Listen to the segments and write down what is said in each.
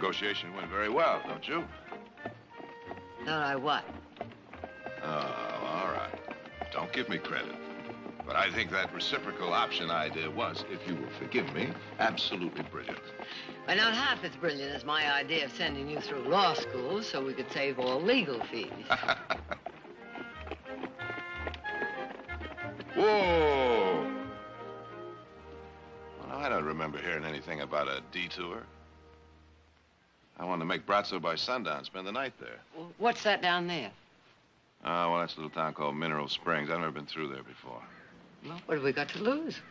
negotiation went very well, don't you? Don't I what? Oh, all right. Don't give me credit. But I think that reciprocal option idea was, if you will forgive me, absolutely brilliant. But not half as brilliant as my idea of sending you through law school so we could save all legal fees. Whoa! Well, I don't remember hearing anything about a detour. I wanted to make Brazzo by sundown, spend the night there. Well, what's that down there? Oh, well, that's a little town called Mineral Springs. I've never been through there before. Well, what have we got to lose?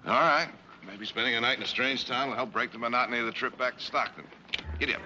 All right. Maybe spending a night in a strange town will help break the monotony of the trip back to Stockton. Giddy up.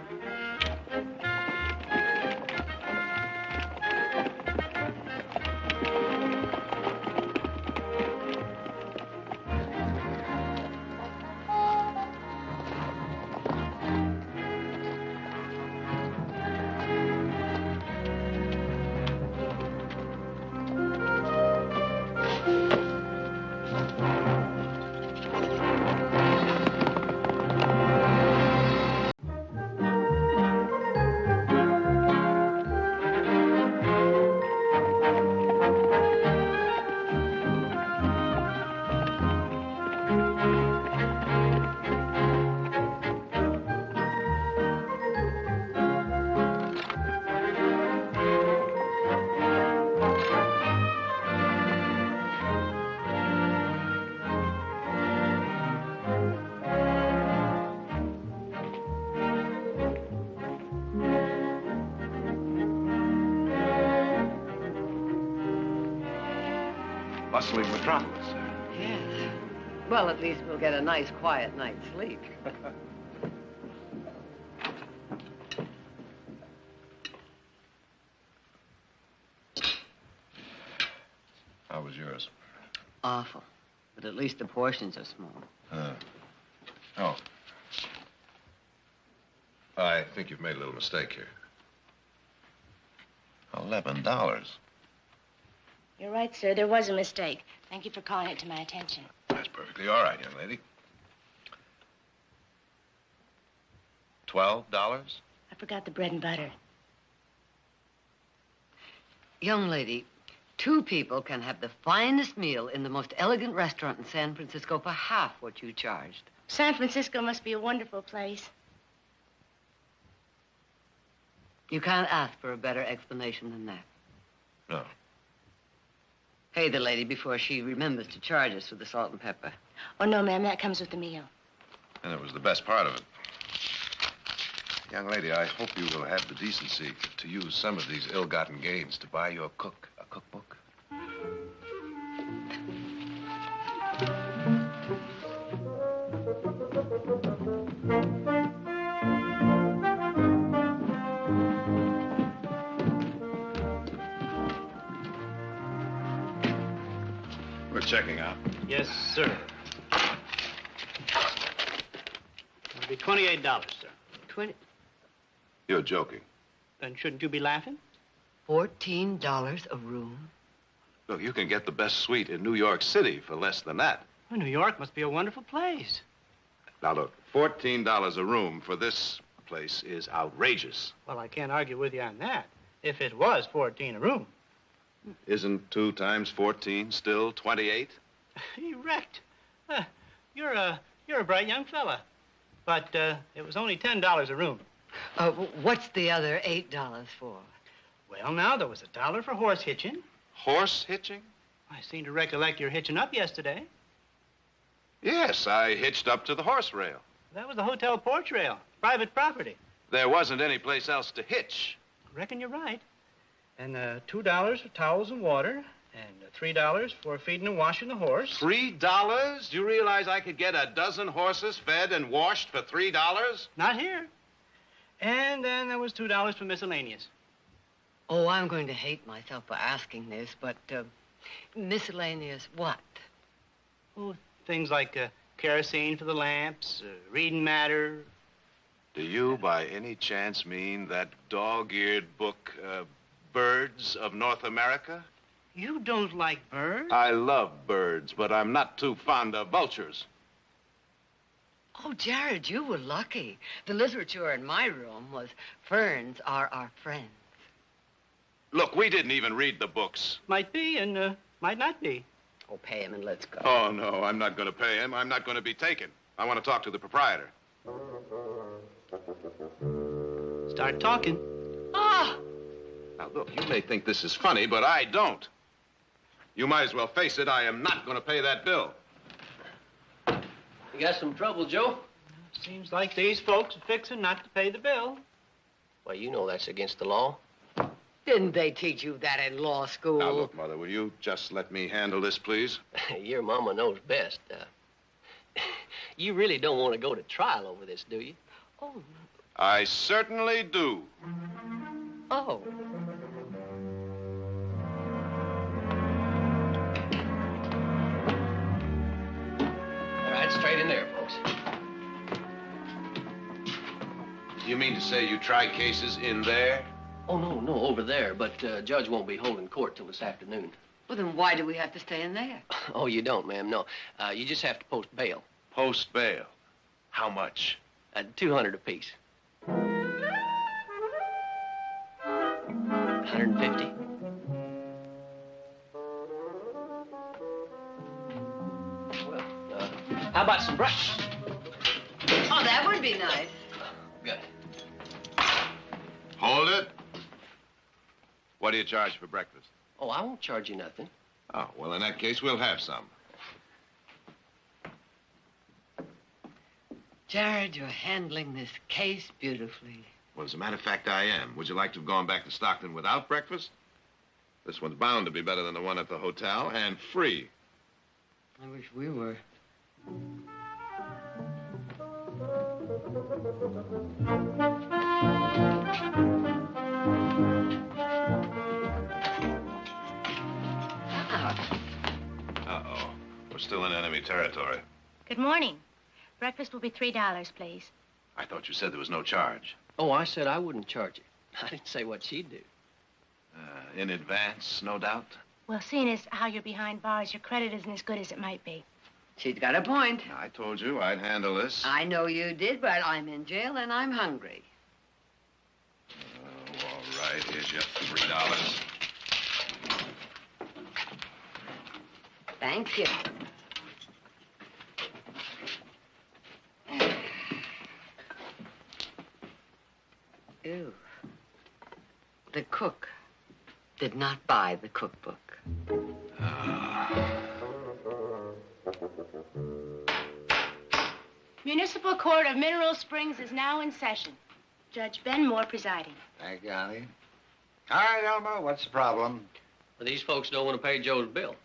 Bustling metropolis. Yes. Well, at least we'll get a nice, quiet night's sleep. How was yours? Awful. But at least the portions are small. Oh. I think you've made a little mistake here. $11. You're right, sir. There was a mistake. Thank you for calling it to my attention. That's perfectly all right, young lady. $12? I forgot the bread and butter. Young lady, two people can have the finest meal in the most elegant restaurant in San Francisco for half what you charged. San Francisco must be a wonderful place. You can't ask for a better explanation than that. No. Pay the lady before she remembers to charge us for the salt and pepper. Oh, no, ma'am. That comes with the meal. And it was the best part of it. Young lady, I hope you will have the decency to use some of these ill-gotten gains to buy your cook a cookbook. We're checking out. Yes, sir. It'll be $28, sir. 20, You're joking. Then shouldn't you be laughing? $14 a room? Look, you can get the best suite in New York City for less than that. Well, New York must be a wonderful place. Now, look, $14 a room for this place is outrageous. Well, I can't argue with you on that. If it was 14 a room. Isn't 2 times 14 still 28? Erect. You're a bright young fella. But it was only $10 a room. What's the other $8 for? Well, now, there was $1 for horse hitching. Horse hitching? I seem to recollect your hitching up yesterday. Yes, I hitched up to the horse rail. That was the hotel porch rail. Private property. There wasn't any place else to hitch. Reckon you're right. And $2 for towels and water, and $3 for feeding and washing the horse. $3? Do you realize I could get a dozen horses fed and washed for $3? Not here. And then there was $2 for miscellaneous. Oh, I'm going to hate myself for asking this, but miscellaneous what? Oh, things like kerosene for the lamps, reading matter. Do you, by any chance, mean that dog-eared book, Birds of North America? You don't like birds? I love birds, but I'm not too fond of vultures. Oh, Jared, you were lucky. The literature in my room was ferns are our friends. Look, we didn't even read the books. Might be and might not be. Oh, pay him and let's go. Oh, no, I'm not going to pay him. I'm not going to be taken. I want to talk to the proprietor. Start talking. Ah! Now, look, you may think this is funny, but I don't. You might as well face it. I am not going to pay that bill. You got some trouble, Joe? Seems like these folks are fixing not to pay the bill. Well, you know that's against the law. Didn't they teach you that in law school? Now, look, Mother, will you just let me handle this, please? Your mama knows best. You really don't want to go to trial over this, do you? Oh. I certainly do. Oh. All right, straight in there, folks. You mean to say you try cases in there? Oh, no, over there. But Judge won't be holding court till this afternoon. Well, then why do we have to stay in there? Oh, you don't, ma'am, no. You just have to post bail. Post bail. How much? $200 apiece. 150. Well, how about some breakfast? Oh, that would be nice. Good. Hold it. What do you charge for breakfast? Oh, I won't charge you nothing. Oh, well, in that case, we'll have some. Jared, you're handling this case beautifully. Well, as a matter of fact, I am. Would you like to have gone back to Stockton without breakfast? This one's bound to be better than the one at the hotel, and free. I wish we were. Uh-oh. We're still in enemy territory. Good morning. Breakfast will be $3, please. I thought you said there was no charge. Oh, I said I wouldn't charge you. I didn't say what she'd do. In advance, no doubt? Well, seeing as how you're behind bars, your credit isn't as good as it might be. She's got a point. I told you I'd handle this. I know you did, but I'm in jail and I'm hungry. Oh, all right. Here's your $3. Thank you. Ew. The cook did not buy the cookbook. Municipal Court of Mineral Springs is now in session. Judge Ben Moore presiding. Thank you, honey. All right, Elmer, what's the problem? But these folks don't want to pay Joe's bill.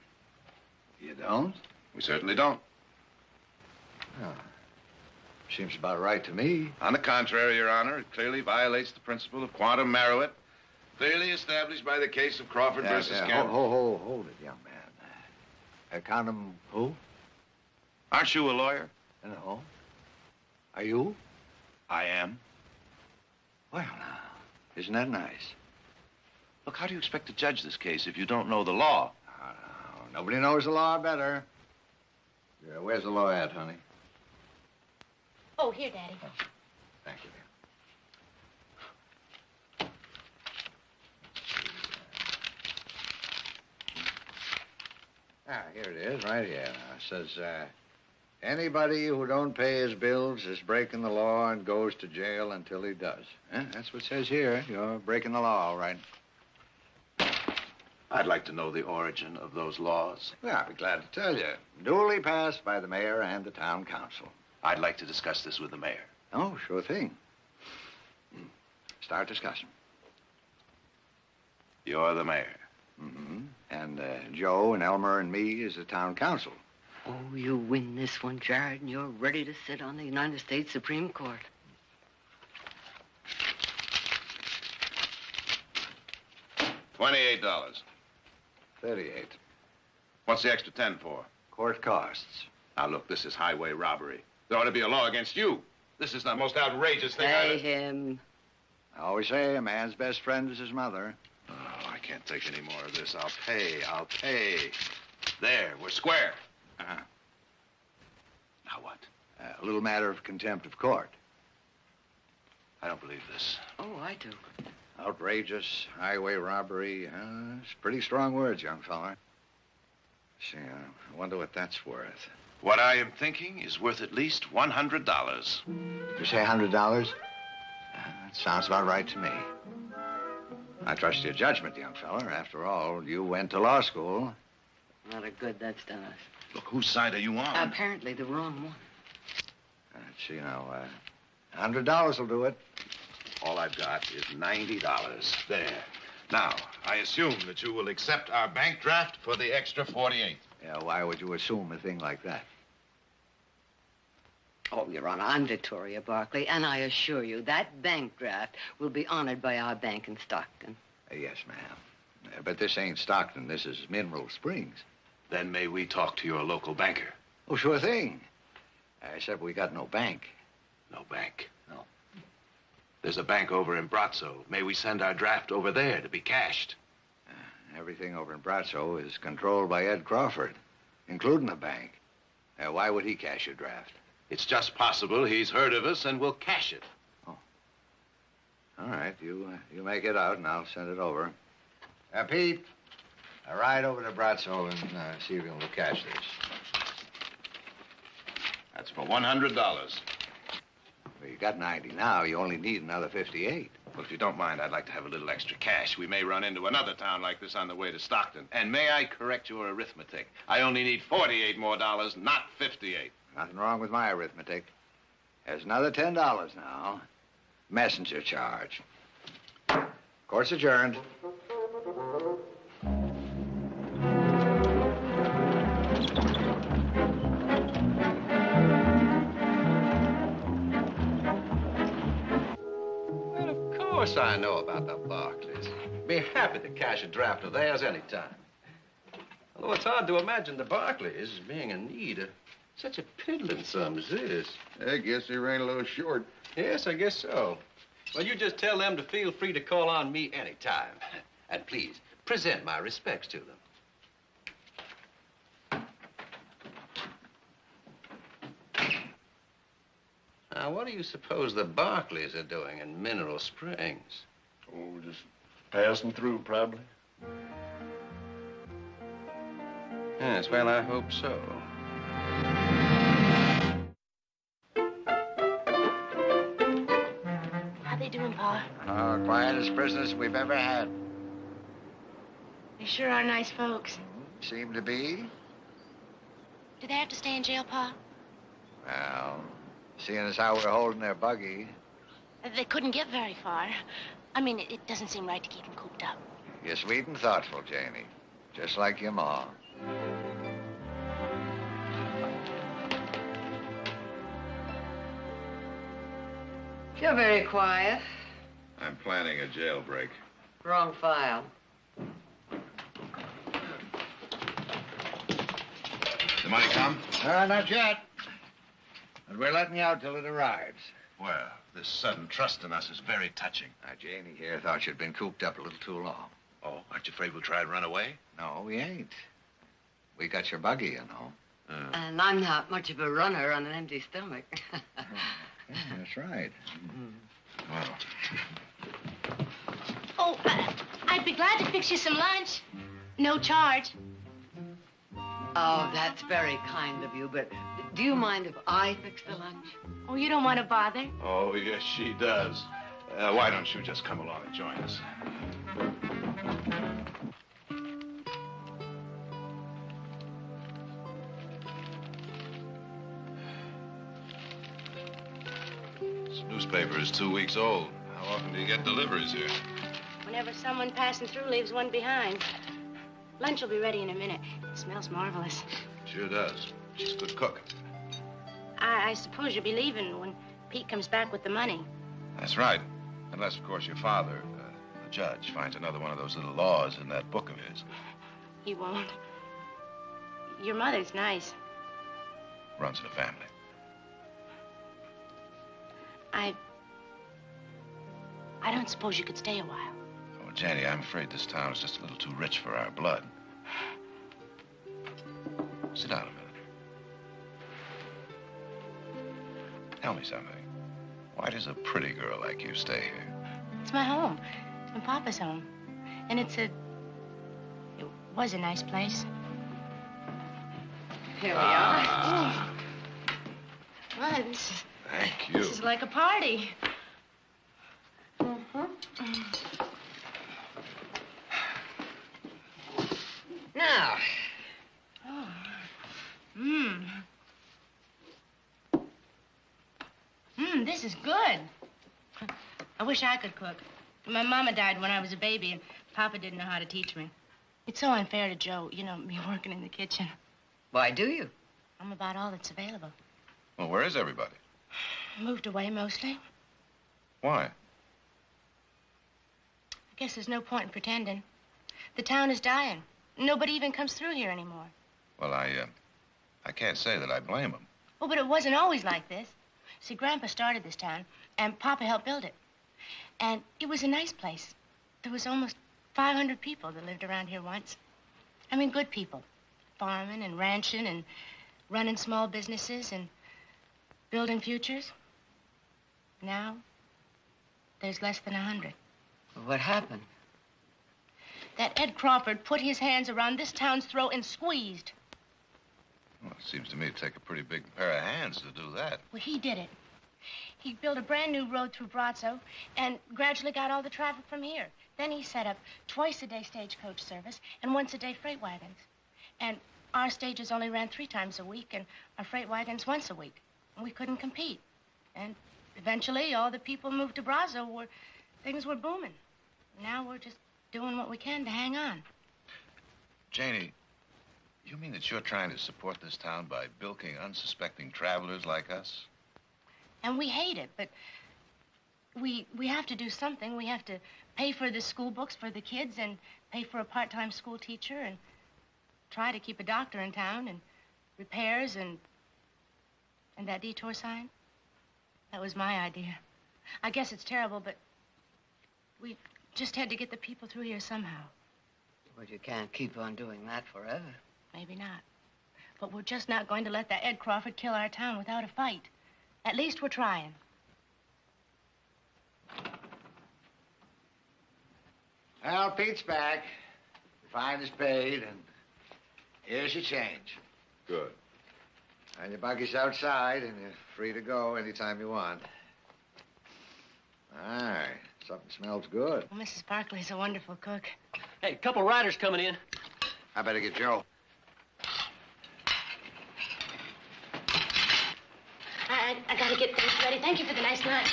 You don't? We certainly don't. Oh. Seems about right to me. On the contrary, Your Honor, it clearly violates the principle of quantum meruit, clearly established by the case of Crawford versus Campbell. Hold it, young man. Quantum who? Aren't you a lawyer? No. Are you? I am. Well, now, isn't that nice? Look, how do you expect to judge this case if you don't know the law? No, nobody knows the law better. Yeah, where's the law at, honey? Oh, here, Daddy. Thank you. Here it is, right here. Now, it says, anybody who don't pay his bills is breaking the law and goes to jail until he does. That's what it says here. You're breaking the law, all right. I'd like to know the origin of those laws. Well, I'll be glad to tell you. Duly passed by the mayor and the town council. I'd like to discuss this with the mayor. Oh, sure thing. Start discussion. You're the mayor. Mm-hmm. And Joe and Elmer and me is the town council. Oh, you win this one, Jared, and you're ready to sit on the United States Supreme Court. $28. 38. What's the extra 10 for? Court costs. Now, look, this is highway robbery. There ought to be a law against you. This is the most outrageous thing Pay I've... him. I always say a man's best friend is his mother. Oh, I can't take any more of this. I'll pay. There, we're square. Uh-huh. Now what? A little matter of contempt of court. I don't believe this. Oh, I do. Outrageous, highway robbery. It's pretty strong words, young fella. See, I wonder what that's worth. What I am thinking is worth at least $100. You say $100? That sounds about right to me. I trust your judgment, young fella. After all, you went to law school. Not a good that's done us. Look, whose side are you on? Apparently the wrong one. Let's see now. $100 will do it. All I've got is $90. There. Now, I assume that you will accept our bank draft for the extra 48. Yeah, why would you assume a thing like that? Oh, Your Honor, I'm Victoria Barkley, and I assure you that bank draft will be honored by our bank in Stockton. Yes, ma'am. But this ain't Stockton. This is Mineral Springs. Then may we talk to your local banker? Oh, sure thing. Except we got no bank. No bank. No. There's a bank over in Brazzo. May we send our draft over there to be cashed? Everything over in Brazzo is controlled by Ed Crawford, including the bank. Why would he cash your draft? It's just possible he's heard of us and will cash it. Oh. All right, you make it out, and I'll send it over. Pete, ride over to Brazzo and see if you'll cash this. That's for $100. Well, you got 90 now. You only need another 58. Well, if you don't mind, I'd like to have a little extra cash. We may run into another town like this on the way to Stockton. And may I correct your arithmetic? I only need $48 more, not 58. Nothing wrong with my arithmetic. There's another $10 now. Messenger charge. Court's adjourned. Well, of course I know about the Barclays. Be happy to cash a draft of theirs anytime. Although it's hard to imagine the Barclays being in need of such a piddling sum as this. I guess they ran a little short. Yes, I guess so. Well, you just tell them to feel free to call on me anytime. And please, present my respects to them. Now, what do you suppose the Barclays are doing in Mineral Springs? Oh, just passing through, probably. Yes, well, I hope so. How they doing, Pa? Quietest business we've ever had. They sure are nice folks. Seem to be. Do they have to stay in jail, Pa? Well, seeing as how we're holding their buggy, They couldn't get very far. I mean, it doesn't seem right to keep them cooped up. you're sweet and thoughtful, Janie. Just like your ma. You're very quiet. I'm planning a jailbreak. Wrong file. The money come? Not yet. But we're letting you out till it arrives. Well, this sudden trust in us is very touching. Janie here thought you'd been cooped up a little too long. Oh, aren't you afraid we'll try to run away? No, we ain't. We got your buggy, you know. And I'm not much of a runner on an empty stomach. Yeah, that's right. Well, Oh, I'd be glad to fix you some lunch. No charge. Oh, that's very kind of you, but do you mind if I fix the lunch? Oh, you don't want to bother? oh, yes, she does. Why don't you just come along and join us? This newspaper is 2 weeks old. How often do you get deliveries here? Whenever someone passing through leaves one behind. Lunch will be ready in a minute. It smells marvelous. Sure does. She's a good cook. I suppose you'll be leaving when Pete comes back with the money. That's right. Unless, of course, your father, the judge, finds another one of those little laws in that book of his. He won't. Your mother's nice. Runs in the family. I don't suppose you could stay a while. Oh, Janie, I'm afraid this town is just a little too rich for our blood. Sit down a minute. Tell me something. Why does a pretty girl like you stay here? It's my home. It's my Papa's home. And it was a nice place. Here we are. Ooh. Well, Thank you. this is like a party. Now, Oh. Mmm. Mmm, this is good. I wish I could cook. My mama died when I was a baby, and Papa didn't know how to teach me. It's so unfair to Joe, you know, me working in the kitchen. why do you? I'm about all that's available. Well, where is everybody? Moved away mostly. Why? I guess there's no point in pretending. The town is dying. Nobody even comes through here anymore. Well, I can't say that I blame them. Oh, but it wasn't always like this. See, Grandpa started this town, and Papa helped build it. And it was a nice place. There was almost 500 people that lived around here once. I mean, good people. Farming and ranching and running small businesses and building futures. Now, there's less than 100. What happened? That Ed Crawford put his hands around this town's throat and squeezed. Well, it seems to me to take a pretty big pair of hands to do that. Well, he did it. He built a brand new road through Brazzo and gradually got all the traffic from here. Then he set up twice-a-day stagecoach service and once-a-day freight wagons. And our stages only ran 3 times a week and our freight wagons once a week. And we couldn't compete. And eventually, all the people moved to Brazzo where things were booming. Now we're just doing what we can to hang on. Janie, you mean that you're trying to support this town by bilking unsuspecting travelers like us? And we hate it, but we have to do something. We have to pay for the school books for the kids and pay for a part-time school teacher and try to keep a doctor in town and repairs and that detour sign. That was my idea. I guess it's terrible, but we just had to get the people through here somehow. Well, you can't keep on doing that forever. Maybe not. But we're just not going to let that Ed Crawford kill our town without a fight. At least we're trying. Well, Pete's back. The fine is paid, and here's your change. Good. And your buggy's outside, and you're free to go anytime you want. All right. Something smells good. Well, Mrs. Barkley's a wonderful cook. Hey, a couple riders coming in. I better get Joe. I gotta get things ready. Thank you for the nice lunch.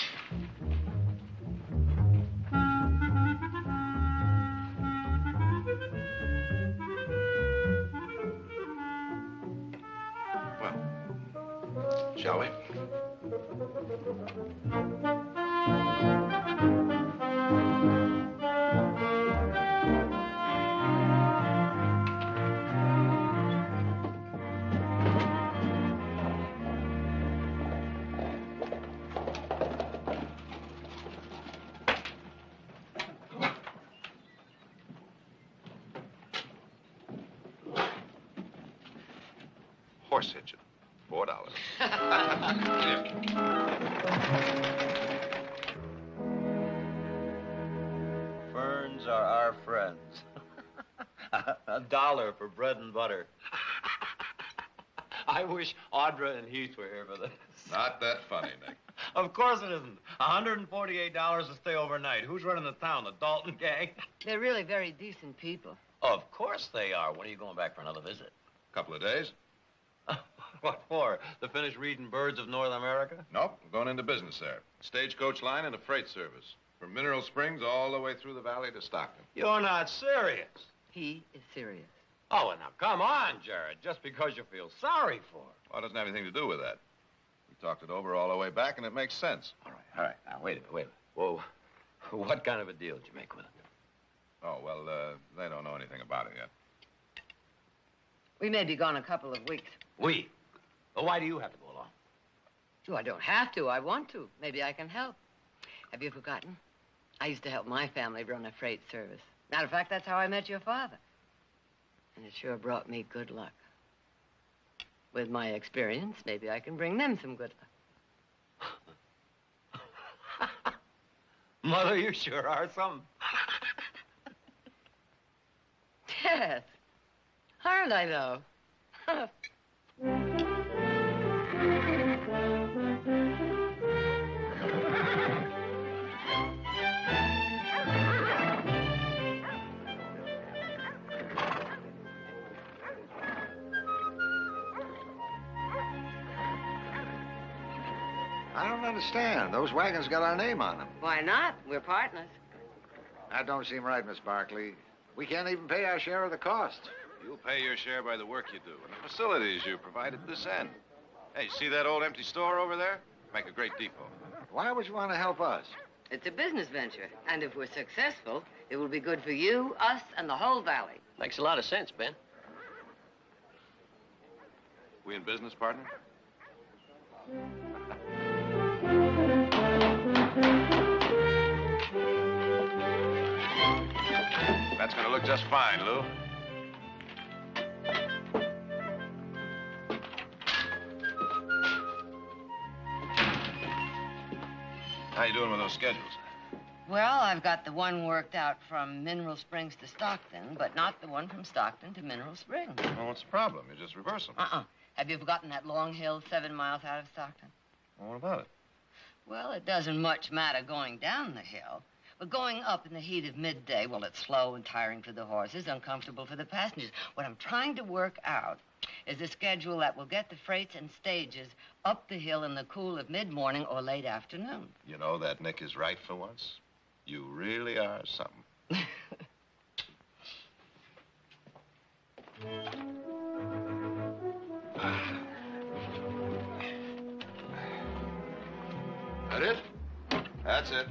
Well, shall we? Horse hitching. $4. Ferns are our friends. $1 for bread and butter. I wish Audra and Heath were here for this. Not that funny, Nick. Of course it isn't. $148 to stay overnight. Who's running the town? The Dalton gang? They're really very decent people. Of course they are. When are you going back for another visit? Couple of days? What for? To finish reading Birds of North America? Nope, we're going into business there. Stagecoach line and a freight service. From Mineral Springs all the way through the valley to Stockton. You're not serious. He is serious. Oh, well, now, come on, Jared. Just because you feel sorry for her. Well, it doesn't have anything to do with that. We talked it over all the way back, and it makes sense. All right. Now, wait a minute. Whoa. What kind of a deal did you make with her? Oh, well, they don't know anything about it yet. We may be gone a couple of weeks. We? Well, why do you have to go along? Oh, I don't have to. I want to. Maybe I can help. Have you forgotten? I used to help my family run a freight service. Matter of fact, that's how I met your father. And it sure brought me good luck. With my experience, maybe I can bring them some good luck. Mother, you sure are something. Yes. Aren't I, though? I don't understand. Those wagons got our name on them. Why not? We're partners. That don't seem right, Miss Barkley. We can't even pay our share of the cost. You'll pay your share by the work you do and the facilities you provide at this end. Hey, see that old empty store over there? Make a great depot. Why would you want to help us? It's a business venture, and if we're successful, it will be good for you, us, and the whole valley. Makes a lot of sense, Ben. We in business, partner? That's gonna look just fine, Lou. How you doing with those schedules? Well, I've got the one worked out from Mineral Springs to Stockton, but not the one from Stockton to Mineral Springs. Well, what's the problem? You just reverse them. Have you forgotten that long hill 7 miles out of Stockton? Well, what about it? Well, it doesn't much matter going down the hill. But going up in the heat of midday, well, it's slow and tiring for the horses, uncomfortable for the passengers. What I'm trying to work out is a schedule that will get the freights and stages up the hill in the cool of mid-morning or late afternoon. You know, that Nick is right for once. You really are something. That it? That's it.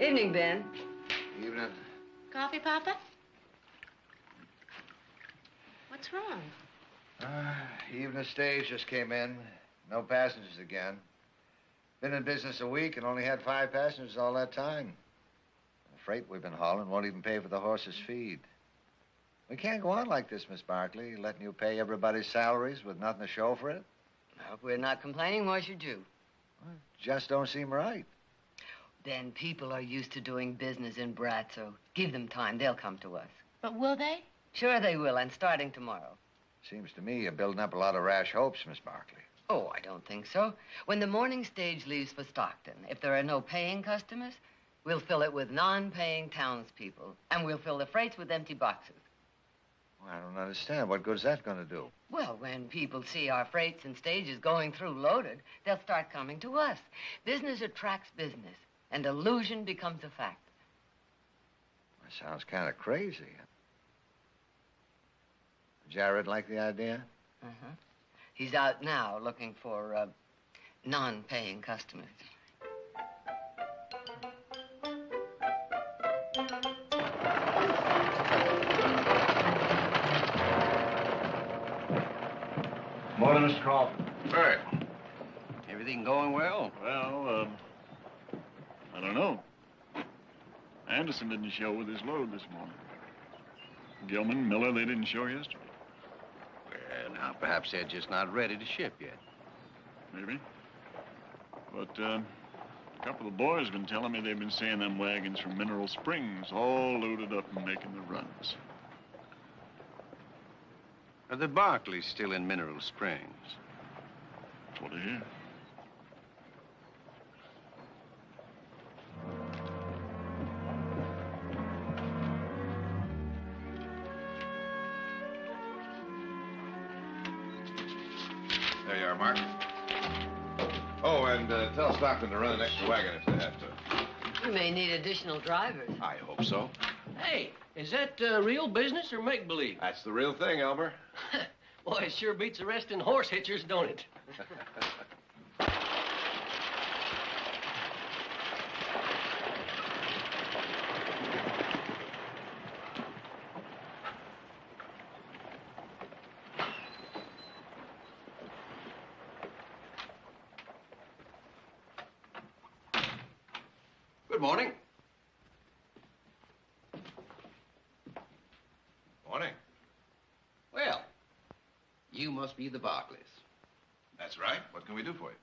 Evening, Ben. Evening. Coffee, Papa? What's wrong? Evening stage just came in. No passengers again. Been in business a week and only had 5 passengers all that time. The freight we've been hauling won't even pay for the horses' feed. We can't go on like this, Miss Barkley, letting you pay everybody's salaries with nothing to show for it. Well, we're not complaining. Why should you? Well, it just don't seem right. Ben, people are used to doing business in Bratzo. Give them time. They'll come to us. But will they? Sure they will, and starting tomorrow. Seems to me you're building up a lot of rash hopes, Miss Barkley. Oh, I don't think so. When the morning stage leaves for Stockton, if there are no paying customers, we'll fill it with non-paying townspeople, and we'll fill the freights with empty boxes. Well, I don't understand. What good's that going to do? Well, when people see our freights and stages going through loaded, they'll start coming to us. Business attracts business, and illusion becomes a fact. That sounds kind of crazy. Jared like the idea? Uh-huh. He's out now looking for non-paying customers. Morning, Mr. Crawford. Bert, everything going well? Well, I don't know. Anderson didn't show with his load this morning. Gilman, Miller, they didn't show yesterday. Well, now, perhaps they're just not ready to ship yet. Maybe. But, a couple of boys have been telling me they've been seeing them wagons from Mineral Springs all loaded up and making the runs. Are the Barclays still in Mineral Springs? That's what I hear. There you are, Mark. Oh, and tell Stockton to run an extra wagon if they have to. We may need additional drivers. I hope so. Hey, is that real business or make-believe? That's the real thing, Elmer. Boy, it sure beats arresting horse hitchers, don't it? Good morning. Morning. Well, you must be the Barclays. That's right. What can we do for you?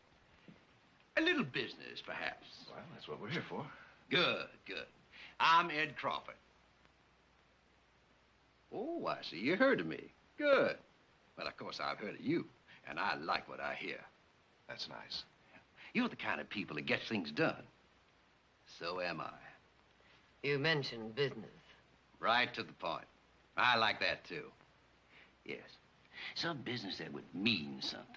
A little business, perhaps. Well, that's what we're here for. Good, good. I'm Ed Crawford. Oh, I see you heard of me. Good. Well, of course, I've heard of you, and I like what I hear. That's nice. You're the kind of people that gets things done. So am I. You mentioned business. Right to the point. I like that, too. Yes. Some business that would mean something.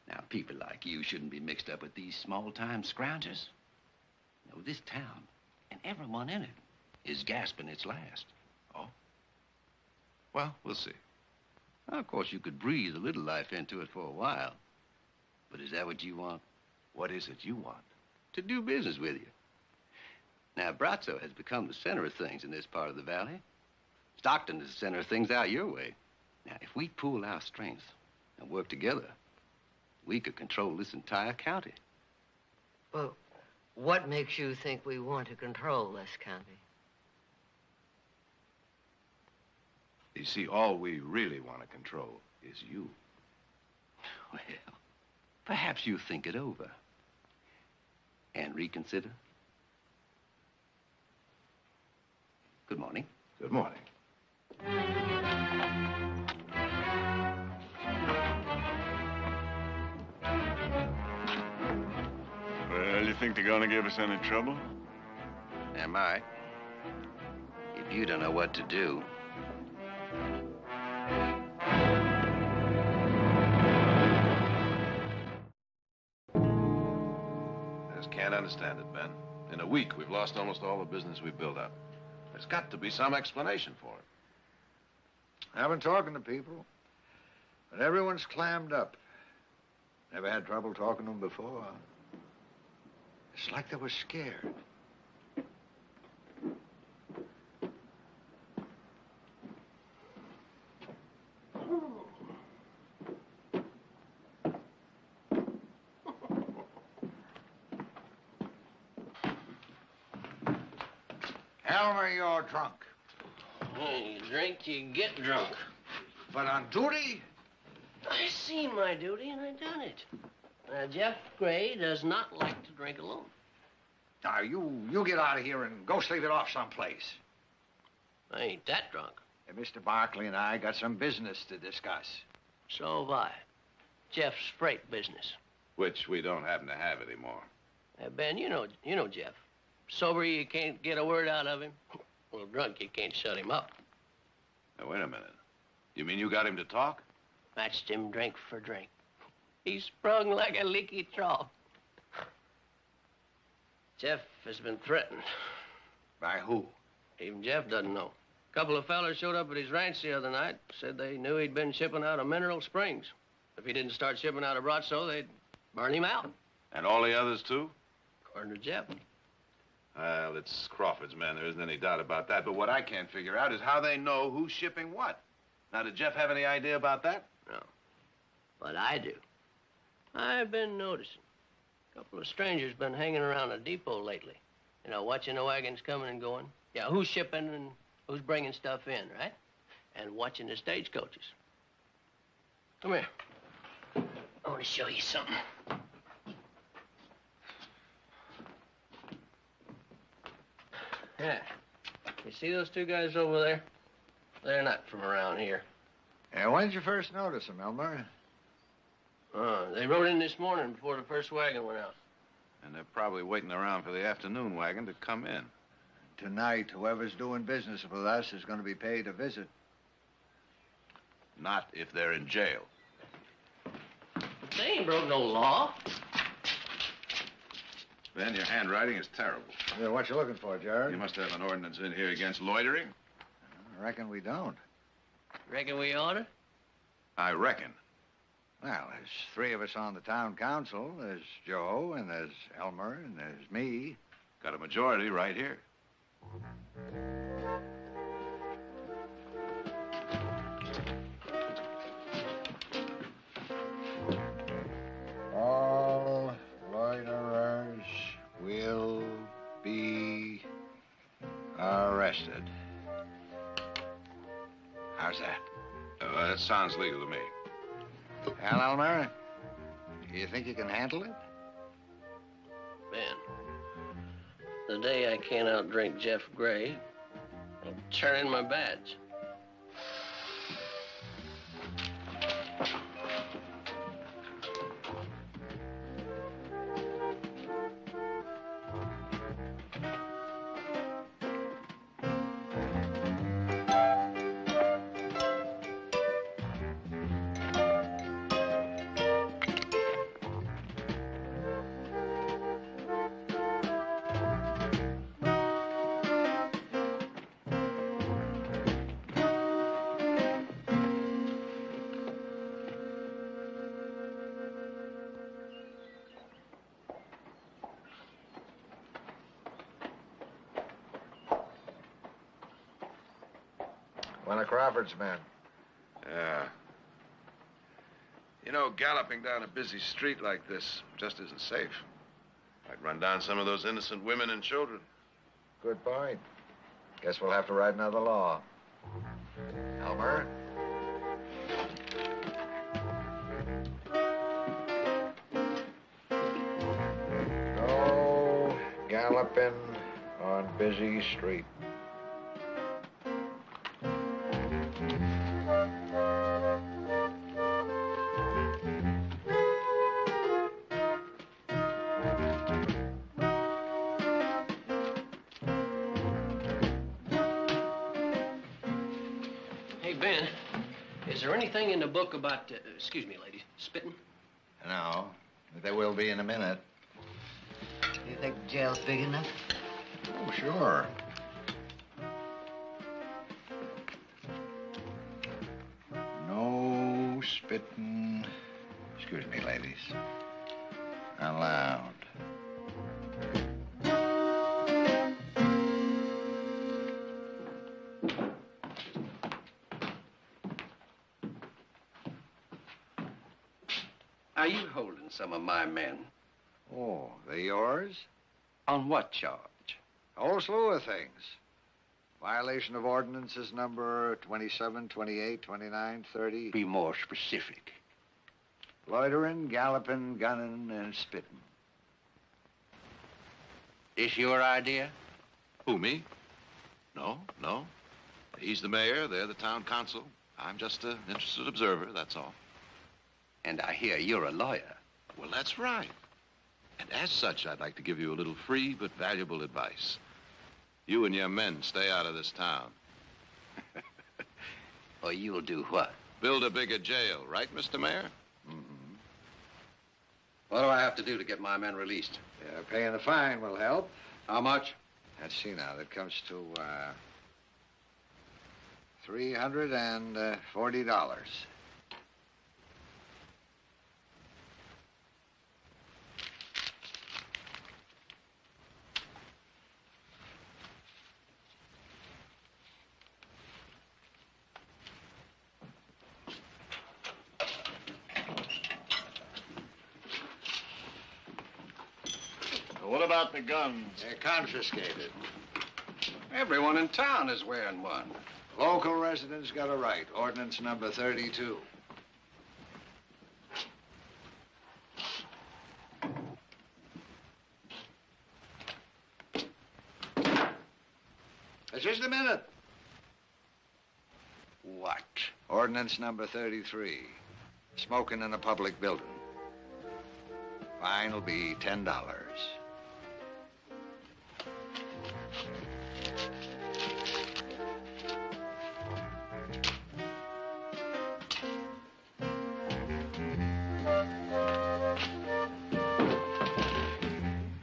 Now, people like you shouldn't be mixed up with these small-time scroungers. No, this town, and everyone in it, is gasping its last. Oh? Well, we'll see. Well, of course, you could breathe a little life into it for a while. But is that what you want? What is it you want? To do business with you. Now, Brazzo has become the center of things in this part of the valley. Stockton is the center of things out your way. Now, if we pool our strength and work together, we could control this entire county. Well, what makes you think we want to control this county? You see, all we really want to control is you. Well, perhaps you think it over and reconsider. Good morning. Good morning. Well, you think they're gonna give us any trouble? Am I? If you don't know what to do. I just can't understand it, Ben. In a week, we've lost almost all the business we built up. There's got to be some explanation for it. I've been talking to people, but everyone's clammed up. Never had trouble talking to them before. It's like they were scared. Elmer, you're drunk. You drink, you get drunk. But on duty? I seen my duty and I done it. Jeff Gray does not like to drink alone. Now, you get out of here and go sleep it off someplace. I ain't that drunk. And Mr. Barkley and I got some business to discuss. So have I. Jeff's freight business. Which we don't happen to have anymore. Ben, you know Jeff. Sober, you can't get a word out of him. Well, drunk, you can't shut him up. Now, wait a minute. You mean you got him to talk? Matched him drink for drink. He's sprung like a leaky trough. Jeff has been threatened. By who? Even Jeff doesn't know. A couple of fellas showed up at his ranch the other night. Said they knew he'd been shipping out of Mineral Springs. If he didn't start shipping out of Brazzo, they'd burn him out. And all the others, too? According to Jeff. Well, it's Crawford's men. There isn't any doubt about that. But what I can't figure out is how they know who's shipping what. Now, did Jeff have any idea about that? No. But I do. I've been noticing. A couple of strangers been hanging around the depot lately. You know, watching the wagons coming and going. Yeah, who's shipping and who's bringing stuff in, right? And watching the stagecoaches. Come here. I want to show you something. Yeah. You see those two guys over there? They're not from around here. And when did you first notice them, Elmer? They rode in this morning before the first wagon went out. And they're probably waiting around for the afternoon wagon to come in. Tonight, whoever's doing business with us is going to be paid a visit. Not if they're in jail. They ain't broke no law. Ben, your handwriting is terrible. Yeah, what you looking for, Jared? You must have an ordinance in here against loitering. I reckon we don't. Reckon we oughta? I reckon. Well, there's three of us on the town council. There's Joe, and there's Elmer, and there's me. Got a majority right here. All loiterers will be that sounds legal to me. Al Elmer, you think you can handle it? Ben, the day I can't outdrink Jeff Gray, I'll turn in my badge. One of Crawford's men. Yeah. You know, galloping down a busy street like this just isn't safe. Might run down some of those innocent women and children. Good point. Guess we'll have to write another law. Elmer? No galloping on busy street. Hey, Ben, is there anything in the book about, excuse me, ladies, spitting? No, but there will be in a minute. You think the jail's big enough? Oh, sure. No spitting. Excuse me, ladies. Allowed. Are you holding some of my men? Oh, they're yours? On what charge? A whole slew of things. Violation of ordinances number 27, 28, 29, 30. Be more specific. Loitering, galloping, gunning, and spitting. This your idea? Who, me? No, no. He's the mayor, they're the town council. I'm just an interested observer, that's all. And I hear you're a lawyer. Well, that's right. And as such, I'd like to give you a little free but valuable advice. You and your men stay out of this town. Or you'll do what? Build a bigger jail, right, Mr. Mayor? Mm-hmm. What do I have to do to get my men released? Yeah, paying the fine will help. How much? Let's see now, that comes to, $340. What about the guns? They're confiscated. Everyone in town is wearing one. Local residents got a right. Ordinance number 32. Just a minute. What? Ordinance number 33. Smoking in a public building. Fine will be $10.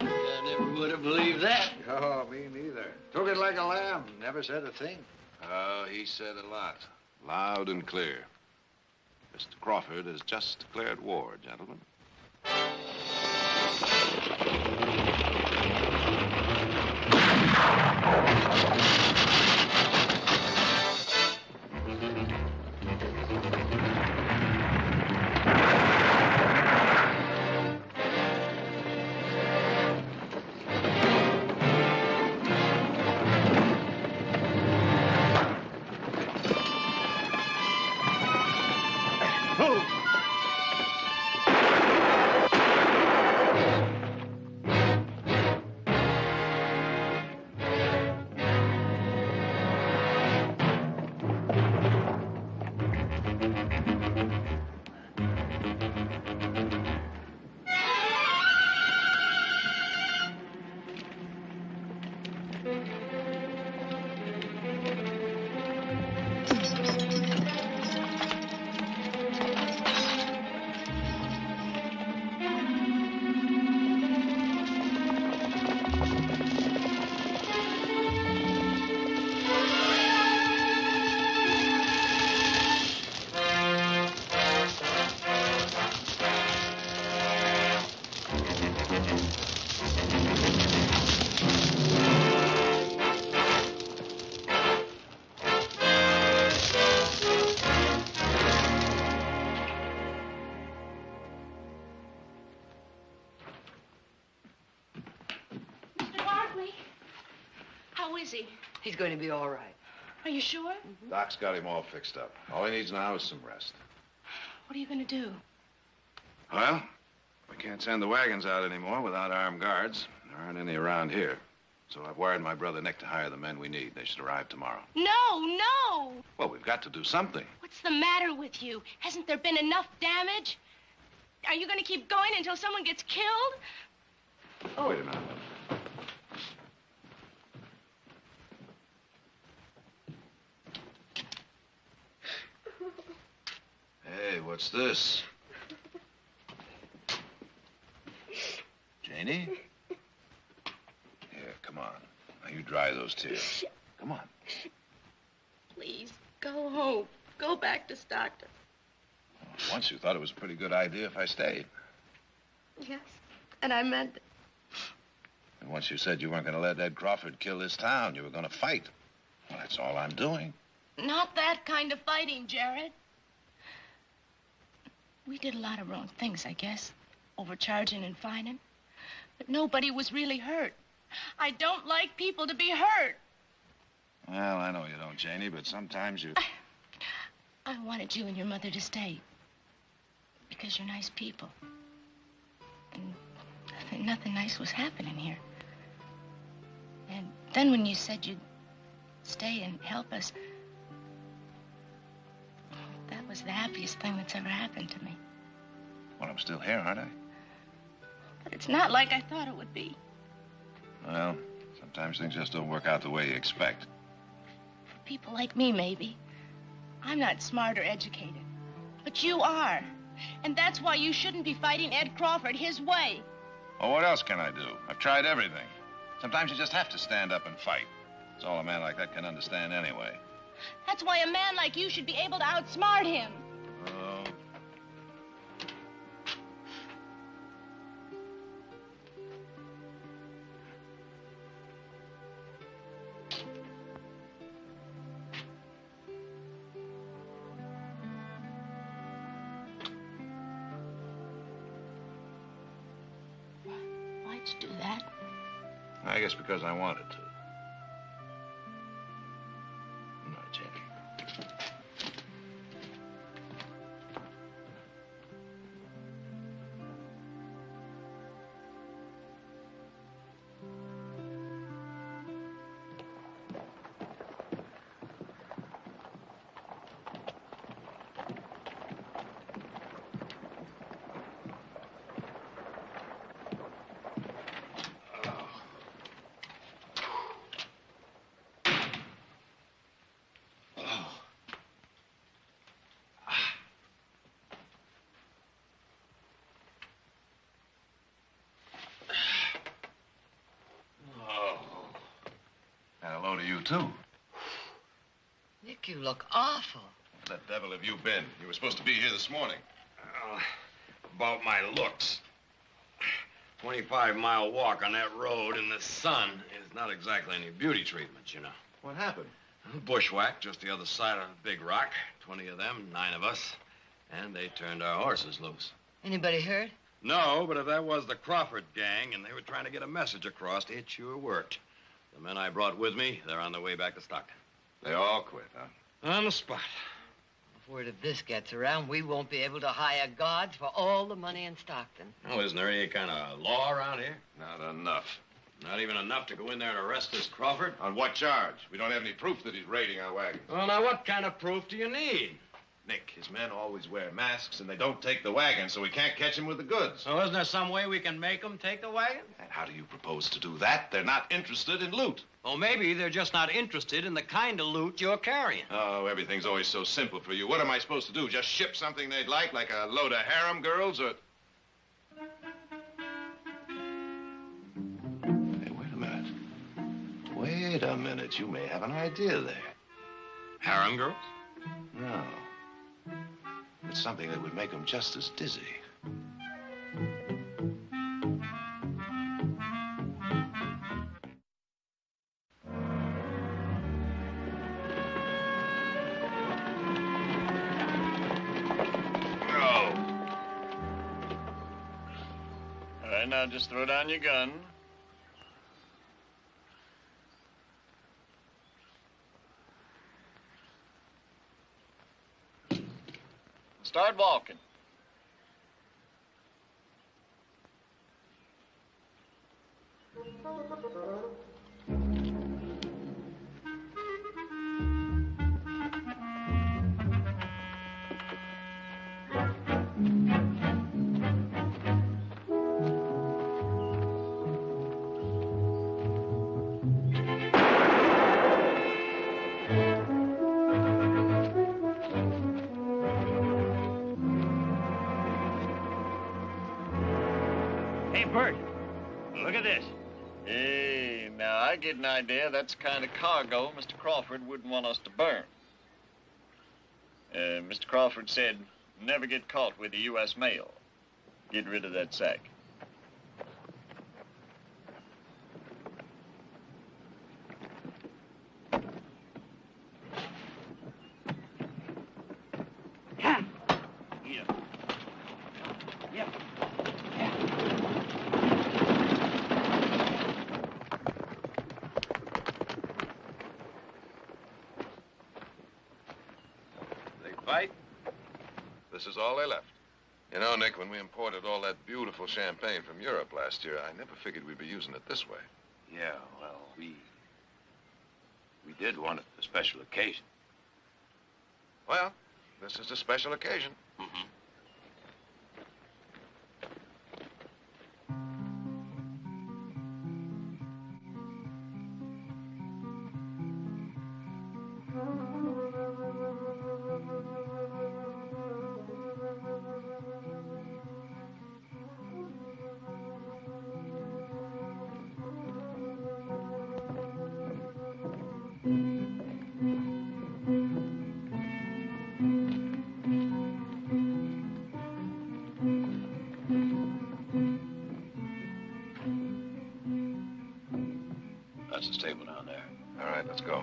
I never would have believed that. Oh, me neither. Took it like a lamb. Never said a thing. Oh, he said a lot. Loud and clear. Mr. Crawford has just declared war, gentlemen. is he? He's going to be all right. Are you sure? Doc's got him all fixed up. All he needs now is some rest. What are you going to do? Well, we can't send the wagons out anymore without armed guards. There aren't any around here. So I've wired my brother Nick to hire the men we need. They should arrive tomorrow. No! Well, we've got to do something. What's the matter with you? Hasn't there been enough damage? Are you going to keep going until someone gets killed? Oh. Wait a minute. Hey, what's this? Janie? Here, come on. Now you dry those tears. Come on. Please, go home. Go back to Stockton. Once you thought it was a pretty good idea if I stayed. Yes, and I meant it. And once you said you weren't going to let Ed Crawford kill this town, you were going to fight. Well, that's all I'm doing. Not that kind of fighting, Jared. We did a lot of wrong things, I guess. Overcharging and fining. But nobody was really hurt. I don't like people to be hurt. Well, I know you don't, Janie, but sometimes you... I wanted you and your mother to stay. Because you're nice people. And nothing nice was happening here. And then when you said you'd stay and help us, that was the happiest thing that's ever happened to me. Well, I'm still here, aren't I? But it's not like I thought it would be. Well, sometimes things just don't work out the way you expect. For people like me, maybe. I'm not smart or educated. But you are. And that's why you shouldn't be fighting Ed Crawford his way. Well, what else can I do? I've tried everything. Sometimes you just have to stand up and fight. It's all a man like that can understand anyway. That's why a man like you should be able to outsmart him. Oh. Why'd you do that? I guess because I wanted to. No, Janie. Hello to you, too. Nick, you look awful. Where the devil have you been? You were supposed to be here this morning. About my looks. 25-mile walk on that road in the sun is not exactly any beauty treatment, you know. What happened? Bushwhack just the other side of Big Rock. 20 of them, 9 of us. And they turned our horses loose. Anybody hurt? No, but if that was the Crawford gang and they were trying to get a message across, it sure worked. The men I brought with me, they're on their way back to Stockton. They all quit, huh? On the spot. If word of this gets around, we won't be able to hire guards for all the money in Stockton. Oh, isn't there any kind of law around here? Not enough. Not even enough to go in there and arrest this Crawford? On what charge? We don't have any proof that he's raiding our wagons. Well, now, what kind of proof do you need? Nick, his men always wear masks, and they don't take the wagon, so we can't catch him with the goods. So isn't there some way we can make them take the wagon? And how do you propose to do that? They're not interested in loot. Well, maybe they're just not interested in the kind of loot you're carrying. Oh, everything's always so simple for you. What am I supposed to do? Just ship something they'd like a load of harem girls, or... Hey, wait a minute. Wait a minute. You may have an idea there. Harem girls? No. It's something that would make them just as dizzy. All right, now just throw down your gun. start walking. Hey, Bert, look at this. Hey, now I get an idea that's the kind of cargo Mr. Crawford wouldn't want us to burn. Mr. Crawford said, never get caught with the U.S. mail. Get rid of that sack. Fight? This is all they left. You know, Nick, when we imported all that beautiful champagne from Europe last year, I never figured we'd be using it this way. Yeah, well, we did want it for a special occasion. Well, this is a special occasion. Mm-hmm. That's the stable down there. All right, let's go.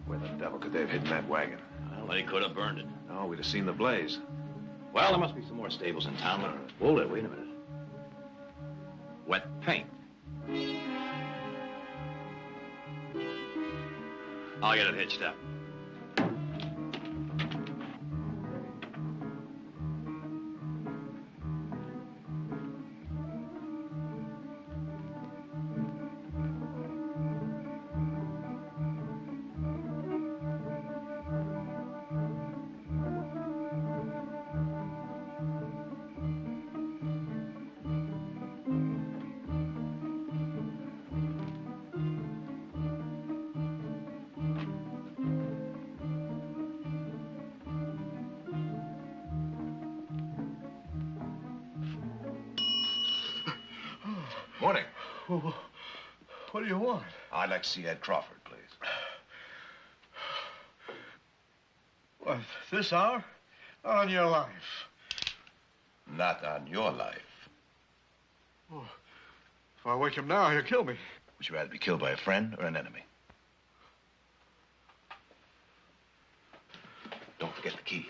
Where the devil could they have hidden that wagon? Well, they could have burned it. No, we'd have seen the blaze. Well, there must be some more stables in town. Hold it, wait a minute. Wet paint. I'll get it hitched up. Morning. What do you want? I'd like to see Ed Crawford, please. What, this hour? Not on your life. Not on your life. Oh, if I wake him now, he'll kill me. Would you rather be killed by a friend or an enemy? Don't forget the key.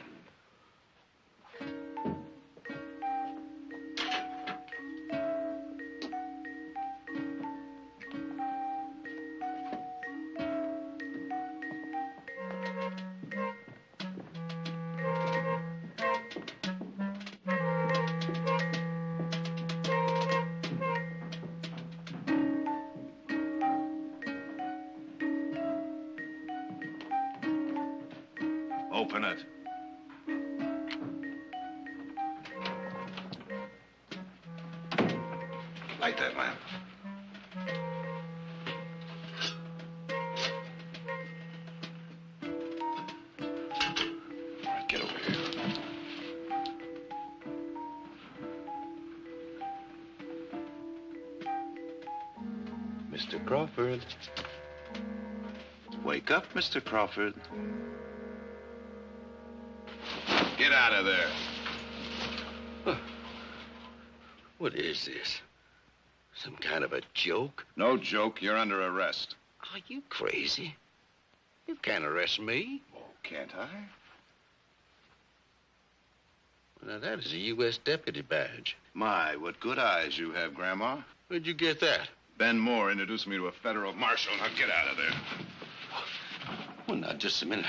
Open it. Light that lamp. All right, get over here. Mr. Crawford. Wake up, Mr. Crawford. Get out of there. What is this? Some kind of a joke? No joke. You're under arrest. Are you crazy? You can't arrest me. Oh, can't I? Now, that is a U.S. deputy badge. My, what good eyes you have, Grandma. Where'd you get that? Ben Moore introduced me to a federal marshal. Now get out of there. Well, now, just a minute.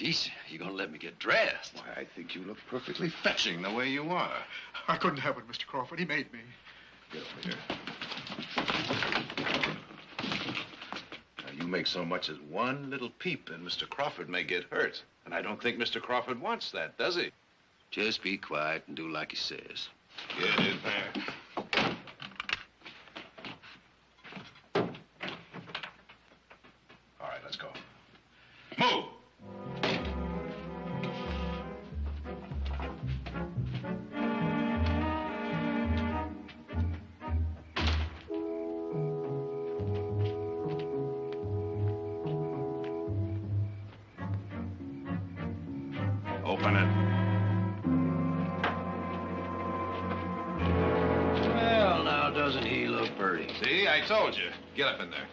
Lisa, you gonna let me get dressed? Why, I think you look perfectly fetching the way you are. I couldn't help it, Mr. Crawford. He made me. Get over here. Now, you make so much as one little peep, and Mr. Crawford may get hurt. And I don't think Mr. Crawford wants that, does he? Just be quiet and do like he says. Get in there. All right, let's go. Move! Open it. Well, now, doesn't he look pretty? See, I told you. Get up in there.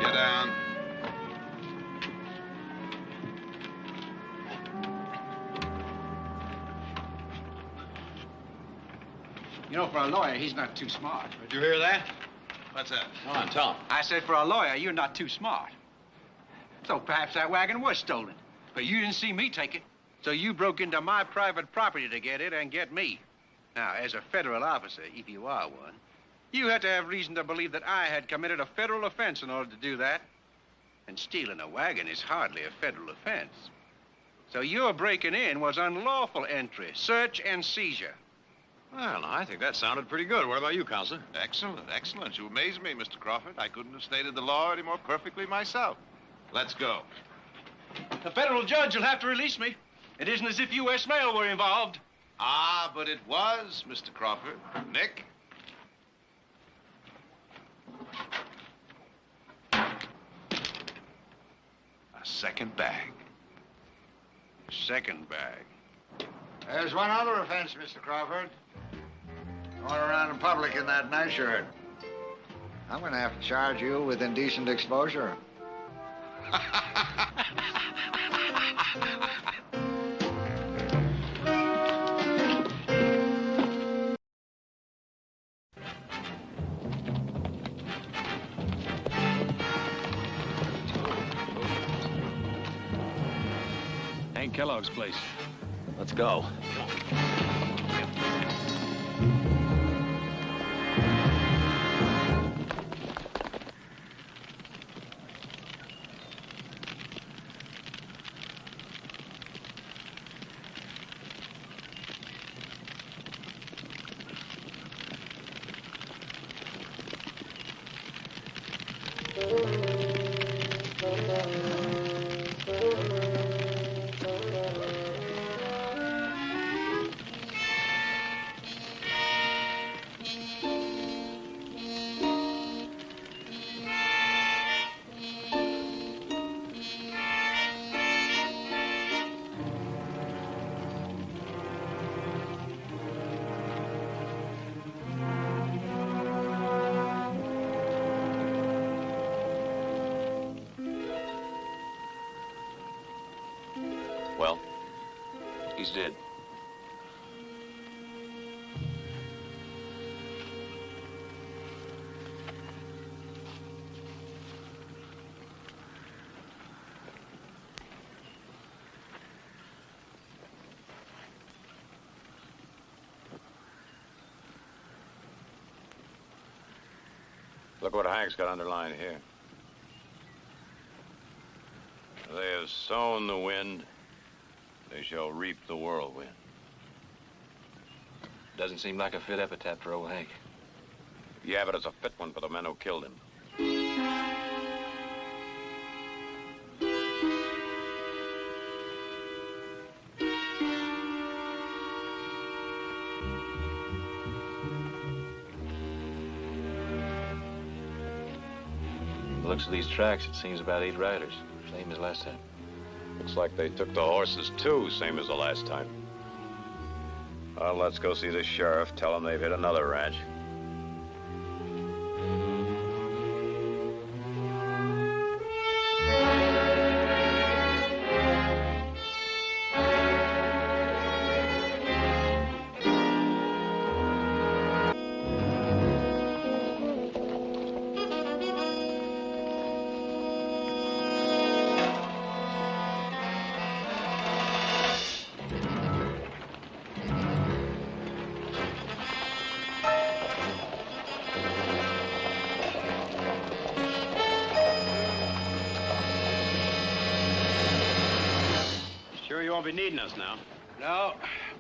Get down. You know, for a lawyer, he's not too smart. Did you hear that? What's that? Come on, tell him. I said, for a lawyer, you're not too smart. So perhaps that wagon was stolen. But you didn't see me take it. So you broke into my private property to get it and get me. Now, as a federal officer, if you are one, you had to have reason to believe that I had committed a federal offense in order to do that. And stealing a wagon is hardly a federal offense. So your breaking in was unlawful entry, search and seizure. Well, I think that sounded pretty good. What about you, Counselor? Excellent, excellent. You amaze me, Mr. Crawford. I couldn't have stated the law any more perfectly myself. Let's go. The federal judge will have to release me. It isn't as if U.S. mail were involved. Ah, but it was, Mr. Crawford. Nick? A second bag. Second bag. There's one other offense, Mr. Crawford. Going around in public in that nightshirt. I'm going to have to charge you with indecent exposure. Hank Kellogg's place. Let's go. Well, he's dead. Look what Hank's got underlined here. They have sown the wind, they shall reap the whirlwind. Doesn't seem like a fit epitaph for old Hank. Yeah, but it's a fit one for the men who killed him. The looks of these tracks, it seems about 8 riders. Same as last time. Looks like they took the horses, too, same as the last time. Well, let's go see the sheriff. Tell him they've hit another ranch. Sure you won't be needing us now. No,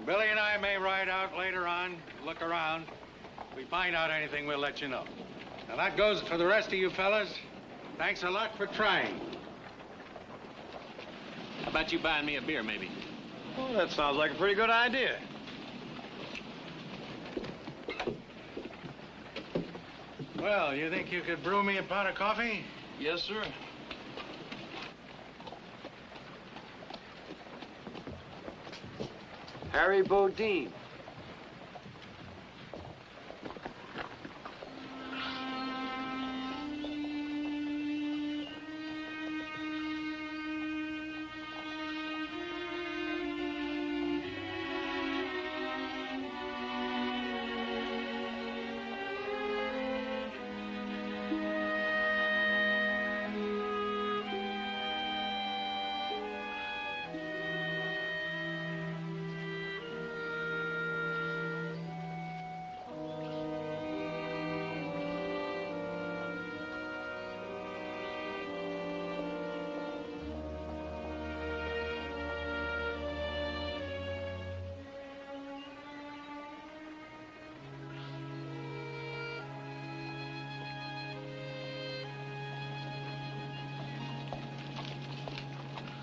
Billy and I may ride out later on, look around. If we find out anything, we'll let you know. Now, that goes for the rest of you fellas. Thanks a lot for trying. How about you buying me a beer, maybe? Well, that sounds like a pretty good idea. Well, you think you could brew me a pot of coffee? Yes, sir. Harry Bodine.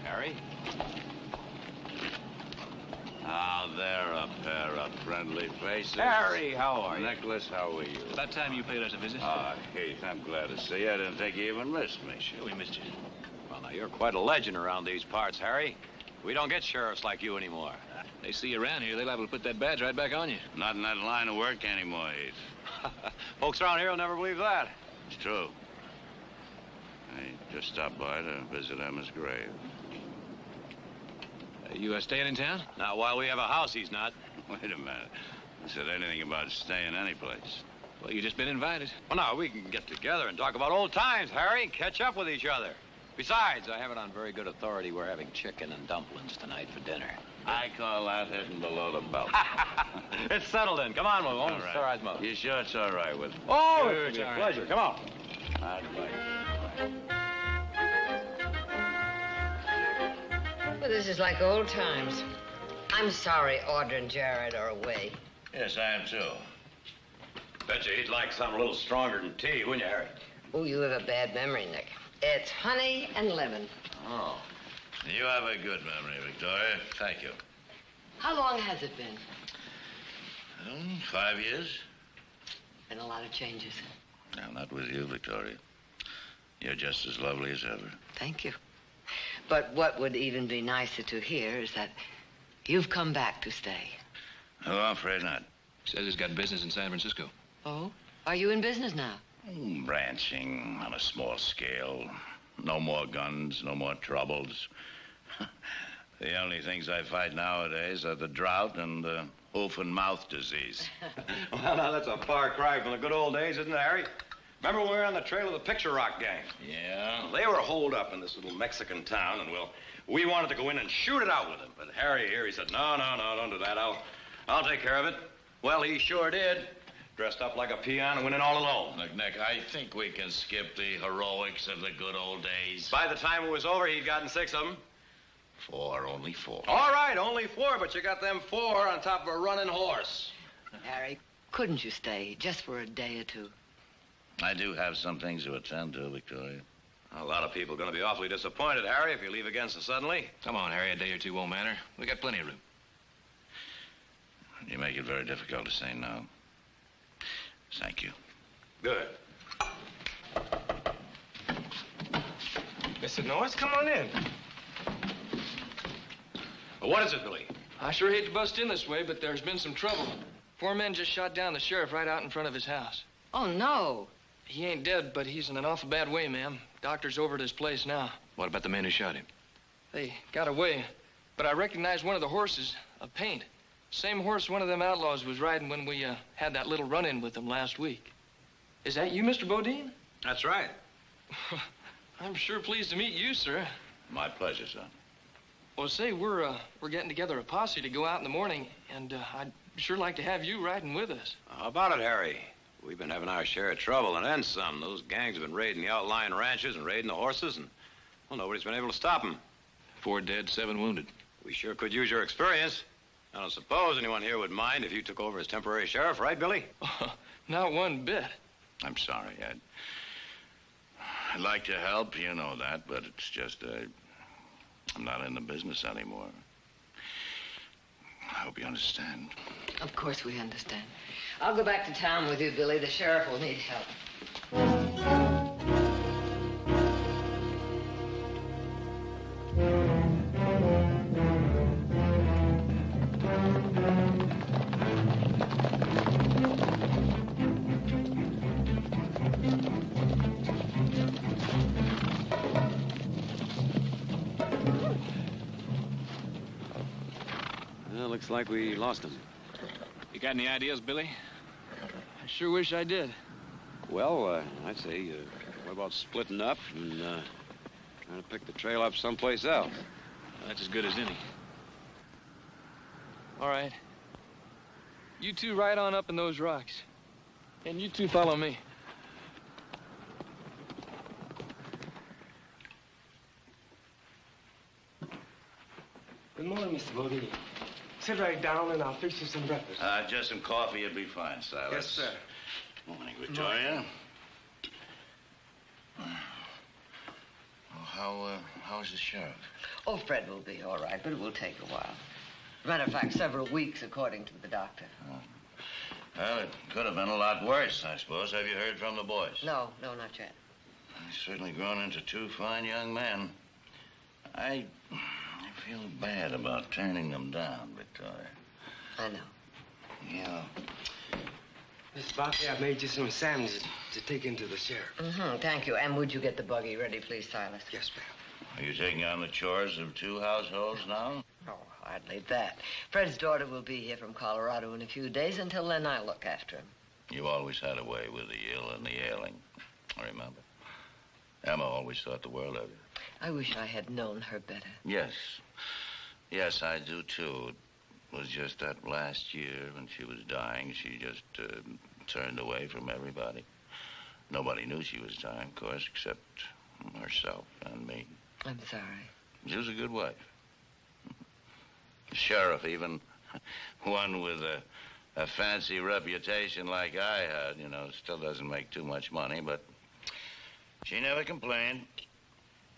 Harry? Now, they're a pair of friendly faces. Harry, how are you? Nicholas, how are you? About time you paid us a visit. Ah, Heath, I'm glad to see you. I didn't think you even missed me. Sure, we missed you. Well, now, you're quite a legend around these parts, Harry. We don't get sheriffs like you anymore. They see you around here, they're liable to put that badge right back on you. Not in that line of work anymore, Heath. Folks around here will never believe that. It's true. I just stopped by to visit Emma's grave. You staying in town? Now, while we have a house, he's not. Wait a minute. I said anything about staying anyplace. Well, you just been invited. Well, now, we can get together and talk about old times, Harry, and catch up with each other. Besides, I have it on very good authority we're having chicken and dumplings tonight for dinner. I call that hitting below the belt. It's settled in. Come on, we won't All right. stir eyes mouth. You sure it's all right with me? Oh, Sure, it's it's a all pleasure. right. Come on. I'd like. Well, this is like old times. I'm sorry Audra and Jared are away. Yes, I am too. Bet you he'd like something a little stronger than tea, wouldn't you, Harry? Oh, you have a bad memory, Nick. It's honey and lemon. Oh. You have a good memory, Victoria. Thank you. How long has it been? 5 years? Been a lot of changes. No, not with you, Victoria. You're just as lovely as ever. Thank you. But what would even be nicer to hear is that you've come back to stay. Oh, I'm afraid not. Says he's got business in San Francisco. Oh? Are you in business now? Ranching on a small scale. No more guns, no more troubles. The only things I fight nowadays are the drought and the hoof and mouth disease. Well, now, that's a far cry from the good old days, isn't it, Harry? Remember when we were on the trail of the Picture Rock gang? Yeah? They were holed up in this little Mexican town, and, well, we wanted to go in and shoot it out with them. But Harry here, he said, no, don't do that. I'll take care of it. Well, he sure did. Dressed up like a peon and went in all alone. Look, Nick, I think we can skip the heroics of the good old days. By the time it was over, he'd gotten 6 of them. 4, only 4. All right, only 4, but you got them 4 on top of a running horse. Harry, couldn't you stay just for a day or two? I do have some things to attend to, Victoria. A lot of people are going to be awfully disappointed, Harry, if you leave again so suddenly. Come on, Harry, a day or two won't matter. We got plenty of room. You make it very difficult to say no. Thank you. Good. Mr. Norris, come on in. What is it, Billy? I sure hate to bust in this way, but there's been some trouble. 4 men just shot down the sheriff right out in front of his house. Oh, no. He ain't dead, but he's in an awful bad way, ma'am. Doctor's over at his place now. What about the men who shot him? They got away, but I recognized one of the horses, a Paint. Same horse one of them outlaws was riding when we had that little run-in with them last week. Is that you, Mr. Bodine? That's right. I'm sure pleased to meet you, sir. My pleasure, son. Well, say, we're getting together a posse to go out in the morning, and I'd sure like to have you riding with us. How about it, Harry? We've been having our share of trouble, and then some. Those gangs have been raiding the outlying ranches and raiding the horses, and, well, nobody's been able to stop them. 4 dead, 7 wounded. We sure could use your experience. I don't suppose anyone here would mind if you took over as temporary sheriff, right, Billy? Not one bit. I'm sorry. I'd like to help, you know that, but it's just, I'm not in the business anymore. I hope you understand. Of course we understand. I'll go back to town with you, Billy. The sheriff will need help. Well, looks like we lost him. You got any ideas, Billy? I sure wish I did. Well, I'd say, what about splitting up and trying to pick the trail up someplace else? That's as good as any. All right. You two ride on up in those rocks. And you two follow me. Good morning, Mr. Bodine. Sit right down and I'll fix you some breakfast. Just some coffee would be fine, Silas. Yes, sir. Morning, Victoria. How's the sheriff? Oh, Fred will be all right, but it will take a while. As a matter of fact, several weeks, according to the doctor. Oh. Well, it could have been a lot worse, I suppose. Have you heard from the boys? No, not yet. They've certainly grown into 2 fine young men. I feel bad about turning them down, Victoria. I know. Yeah. Miss Buffy, I made you some sandwiches to take into the sheriff. Thank you. And would you get the buggy ready, please, Silas? Yes, ma'am. Are you taking on the chores of 2 households now? Oh, hardly that. Fred's daughter will be here from Colorado in a few days. Until then, I'll look after him. You always had a way with the ill and the ailing. I remember. Emma always thought the world of you. I wish I had known her better. Yes. Yes, I do, too. It was just that last year when she was dying, she just turned away from everybody. Nobody knew she was dying, of course, except herself and me. I'm sorry. She was a good wife. Sheriff, even one with a fancy reputation like I had, you know, still doesn't make too much money, but she never complained.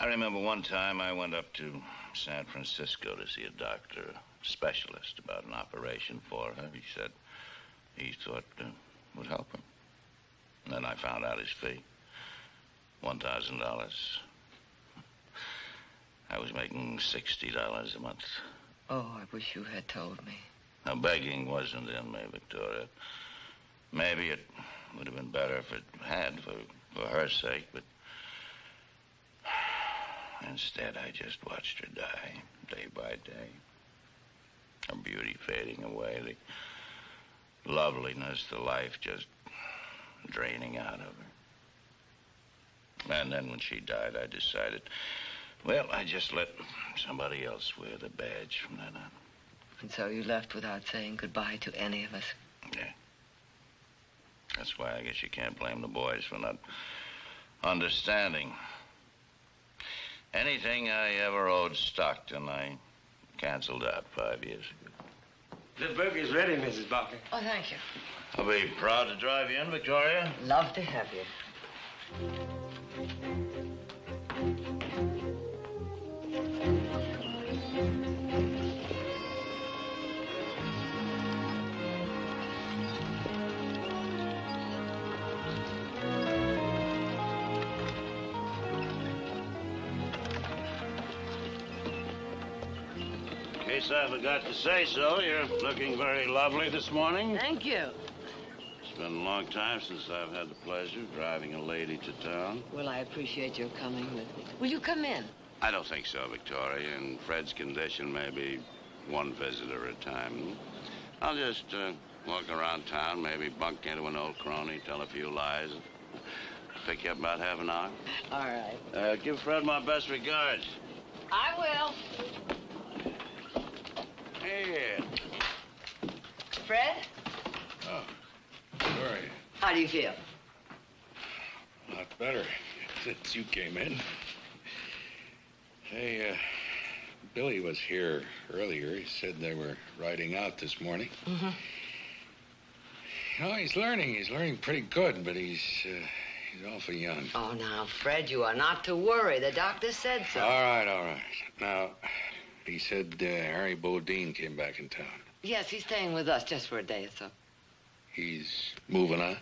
I remember one time I went up to San Francisco to see a doctor, a specialist, about an operation for her. He said he thought would help him. And then I found out his fee, $1,000. I was making $60 a month. Oh, I wish you had told me. Now, begging wasn't in me, Victoria. Maybe it would have been better if it had, for her sake, but instead I just watched her die, day by day. Her beauty fading away, the loveliness, the life just draining out of her. And then when she died, I decided, well, I just let somebody else wear the badge from then on. And so you left without saying goodbye to any of us? Yeah. That's why I guess you can't blame the boys for not understanding. Anything I ever owed Stockton, I canceled out 5 years ago. The burger's ready, Mrs. Barker. Oh, thank you. I'll be proud to drive you in, Victoria. Love to have you. In case I forgot to say so, you're looking very lovely this morning. Thank you. It's been a long time since I've had the pleasure of driving a lady to town. Well, I appreciate your coming with me. Will you come in? I don't think so, Victoria. In Fred's condition, maybe one visitor at a time. I'll just walk around town, maybe bunk into an old crony, tell a few lies. Pick you up about half an hour. All right. Give Fred my best regards. I will. Hey. Fred, Oh, where are you? how do you feel? Not better since you came in. Hey, Billy was here earlier. He said they were riding out this morning. Mm-hmm. You know, he's learning. He's learning pretty good, but he's awful young. Oh, now, Fred, you are not to worry. The doctor said so. All right. Now, he said Harry Bodine came back in town. Yes, he's staying with us just for a day or so. He's moving on?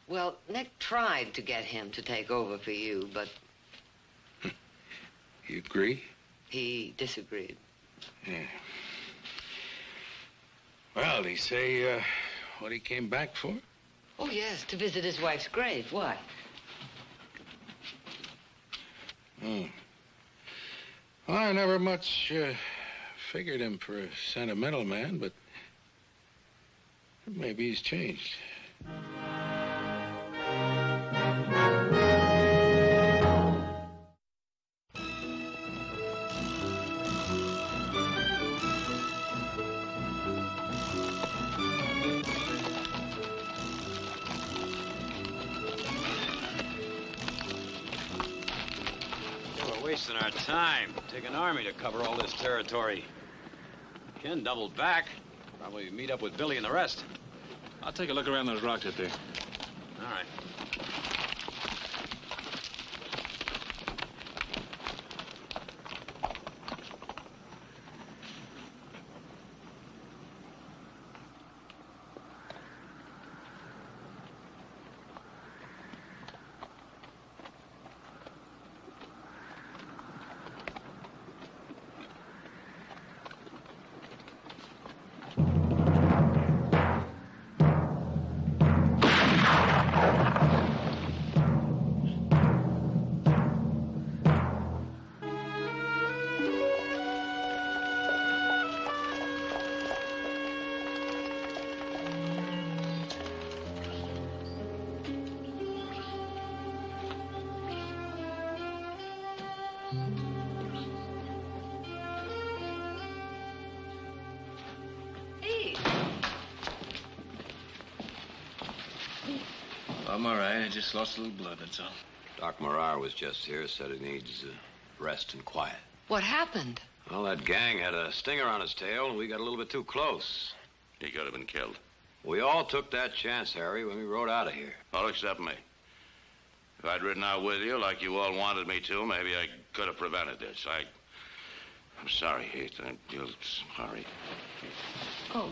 Well, Nick tried to get him to take over for you, but You agree? he disagreed. Yeah. Well, did he say what he came back for? Oh, yes, to visit his wife's grave. Why? Oh. Well, I never much figured him for a sentimental man, but maybe he's changed. We're wasting our time. Take an army to cover all this territory. Ken doubled back. Probably meet up with Billy and the rest. I'll take a look around those rocks up there. All right. I'm all right. I just lost a little blood, that's all. Doc Morar was just here, said he needs rest and quiet. What happened? Well, that gang had a stinger on his tail, and we got a little bit too close. He could have been killed. We all took that chance, Harry, when we rode out of here. All except me. If I'd ridden out with you like you all wanted me to, maybe I could have prevented this. I'm sorry, Heath. I'm sorry. Oh.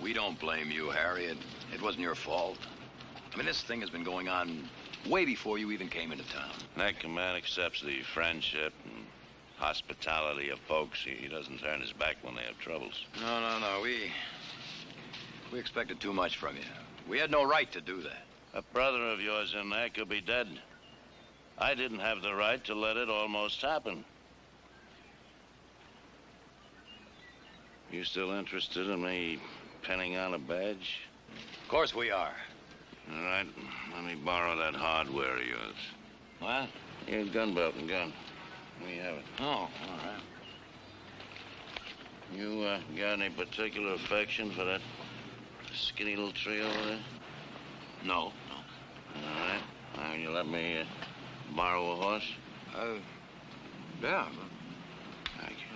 We don't blame you, Harry. It wasn't your fault. I mean, this thing has been going on way before you even came into town. Nick, a man accepts the friendship and hospitality of folks. He doesn't turn his back when they have troubles. No. We expected too much from you. We had no right to do that. A brother of yours in there could be dead. I didn't have the right to let it almost happen. You still interested in me pinning on a badge? Of course we are. All right, let me borrow that hardware of yours. What? Your gun belt and gun. We have it. Oh, all right. You got any particular affection for that skinny little tree over there? No. All right. Now, you let me borrow a horse? Yeah. Thank you.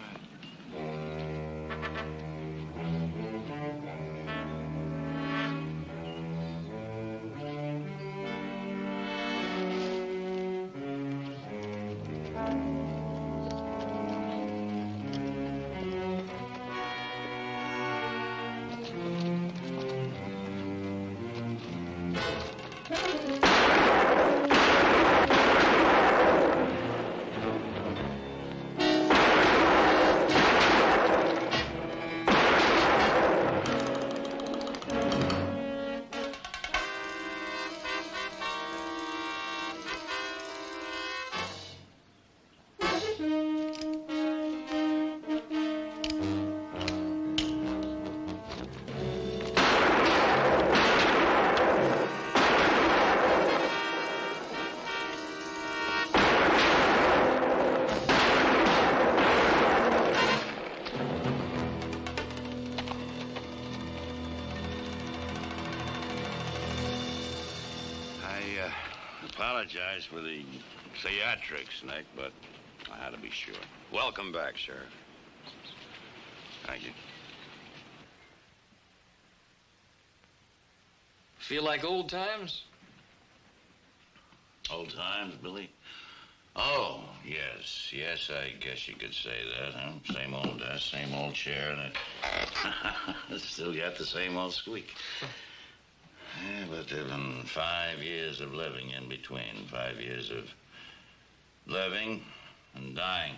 Apologize for the theatrics, Nick, but I had to be sure. Welcome back, Sheriff. Thank you. Feel like old times? Old times, Billy? Oh, yes. Yes, I guess you could say that, huh? Same old desk, same old chair, and it still got the same old squeak. Yeah, but there've been 5 years of living in between. 5 years of living and dying.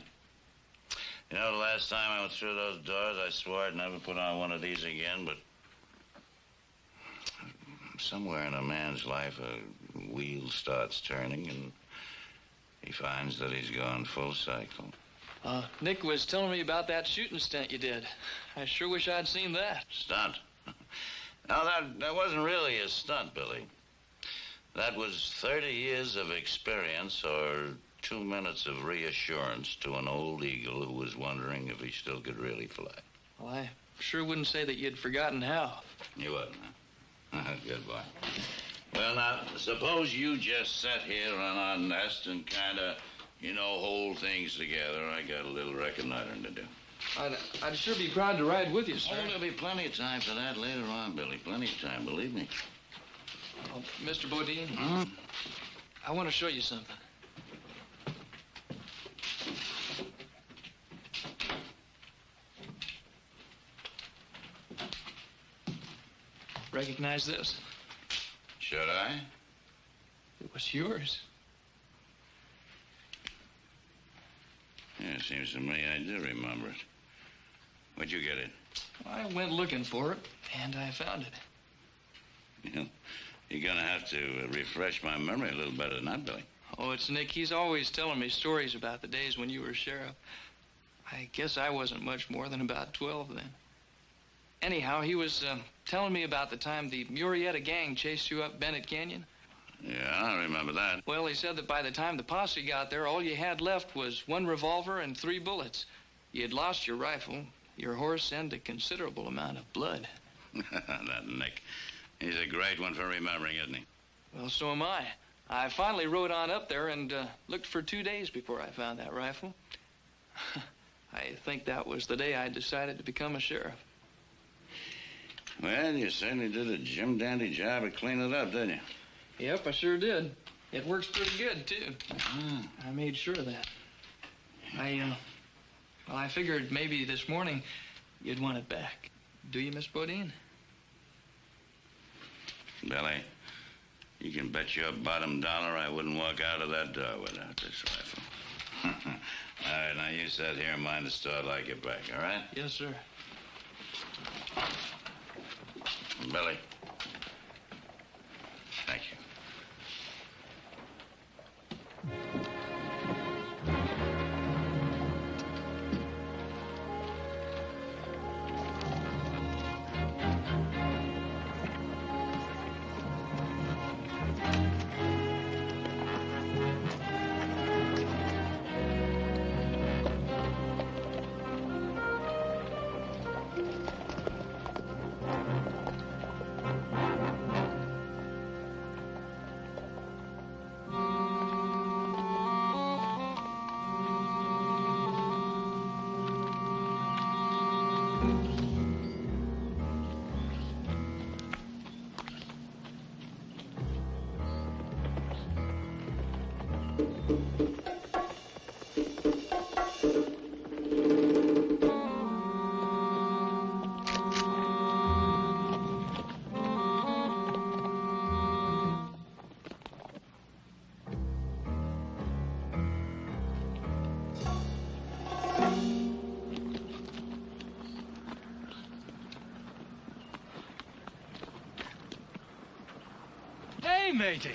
You know, the last time I went through those doors, I swore I'd never put on one of these again, but somewhere in a man's life, a wheel starts turning, and he finds that he's gone full cycle. Nick was telling me about that shooting stunt you did. I sure wish I'd seen that. Stunt? Now, that wasn't really a stunt, Billy. That was 30 years of experience or 2 minutes of reassurance to an old eagle who was wondering if he still could really fly. Well, I sure wouldn't say that you'd forgotten how. You wouldn't, huh? Good boy. Well, now, suppose you just sit here on our nest and kind of, hold things together. I got a little reconnoitering to do. I'd sure be proud to ride with you, sir. Oh, there'll be plenty of time for that later on, Billy. Plenty of time, believe me. Oh, Mr. Bodine, I want to show you something. Recognize this? Should I? It was yours. Yeah, it seems to me I do remember it. Where'd you get it? I went looking for it, and I found it. You're gonna have to refresh my memory a little better than that, Billy. Oh, it's Nick. He's always telling me stories about the days when you were sheriff. I guess I wasn't much more than about 12 then. Anyhow, he was telling me about the time the Murrieta gang chased you up Bennett Canyon. Yeah, I remember that. Well, he said that by the time the posse got there, all you had left was 1 revolver and 3 bullets. You had lost your rifle, your horse, and a considerable amount of blood. That Nick. He's a great one for remembering, isn't he? Well, so am I. I finally rode on up there and looked for 2 days before I found that rifle. I think that was the day I decided to become a sheriff. Well, you certainly did a jim-dandy job of cleaning it up, didn't you? Yep, I sure did. It works pretty good, too. I made sure of that. I figured maybe this morning you'd want it back. Do you, Miss Bodine? Billy, you can bet your bottom dollar I wouldn't walk out of that door without this rifle. All right, now you sit here and mind the store like you're back, all right? Yes, sir. Billy. Thank you. Hey, matey.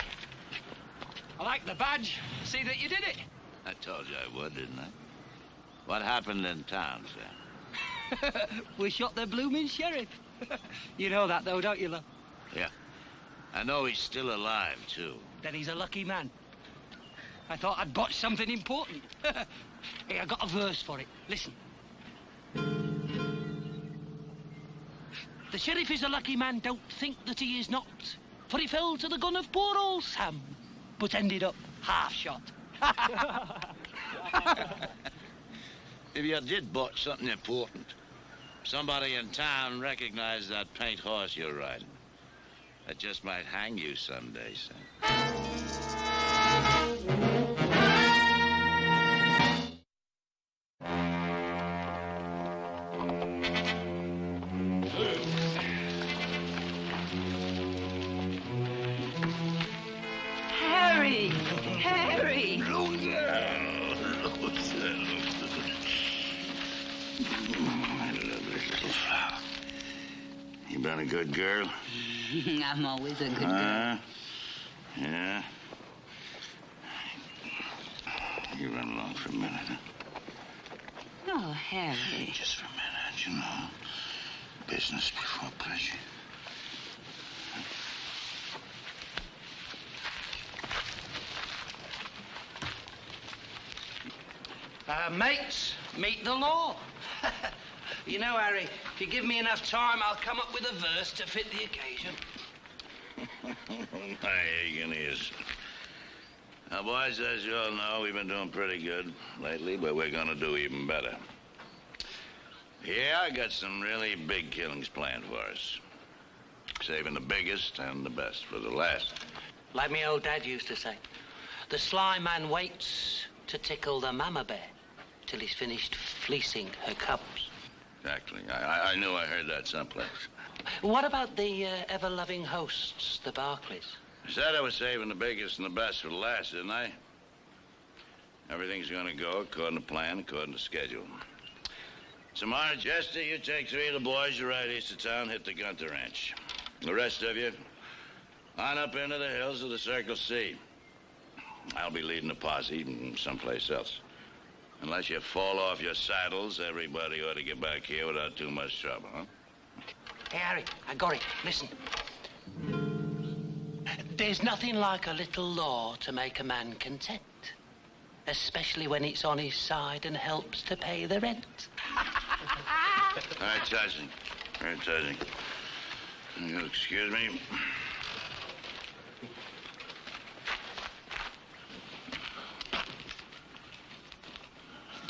I like the badge. See that you did it. I told you I would, didn't I? What happened in town, sir? We shot the blooming sheriff. You know that, though, don't you, love? Yeah. I know he's still alive, too. Then he's a lucky man. I thought I'd botched something important. Hey, I got a verse for it. Listen. The sheriff is a lucky man, don't think that he is not. For he fell to the gun of poor old Sam, but ended up half shot. If you did botch something important, somebody in town recognized that paint horse you're riding. That just might hang you someday, son. Harry! Harry! You been a good girl? I'm always a good girl. Yeah. You run along for a minute, huh? Oh, Harry. Just for a minute, you know. Business before pleasure. Mates, meet the law. You know, Harry, if you give me enough time, I'll come up with a verse to fit the occasion. My Egan is. Now, boys, as you all know, we've been doing pretty good lately, but we're gonna do even better. Yeah, I got some really big killings planned for us. Saving the biggest and the best for the last. Like me old dad used to say, the sly man waits to tickle the mama bear till he's finished fleecing her cubs. Exactly. I knew I heard that someplace. What about the ever-loving hosts, the Barclays? I said I was saving the biggest and the best for the last, didn't I? Everything's gonna go according to plan, according to schedule. Tomorrow, Chester, you take 3 of the boys, you ride east of town, hit the Gunter Ranch. The rest of you, on up into the hills of the Circle C. I'll be leading the posse someplace else. Unless you fall off your saddles, everybody ought to get back here without too much trouble, huh? Hey, Harry, I got it. Listen. There's nothing like a little law to make a man content. Especially when it's on his side and helps to pay the rent. All right, Sergeant. All right, Sergeant. You'll excuse me.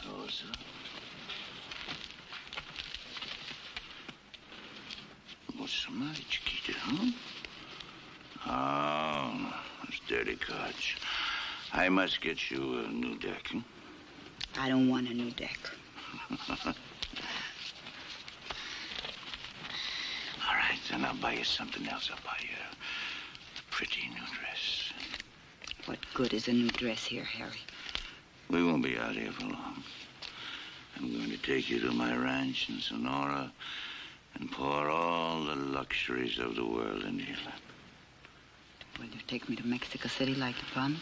Oh, sir. What's the matter, Chiquita, huh? Oh, those dirty cards. I must get you a new deck, huh? I don't want a new deck. All right, then I'll buy you something else. I'll buy you pretty new dress. What good is a new dress here, Harry? We won't be out here for long. I'm going to take you to my ranch in Sonora and pour all the luxuries of the world into your lap. Will you take me to Mexico City like you promised?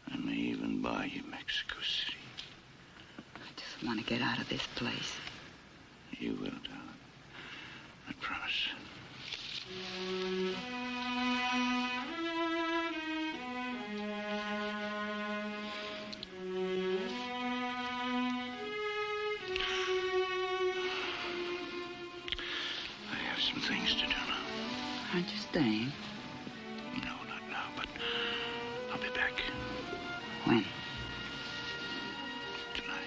I may even buy you Mexico City. I just want to get out of this place. You will, darling. I promise. I have some things to do now. Aren't you staying? No, not now, but I'll be back. When? Tonight.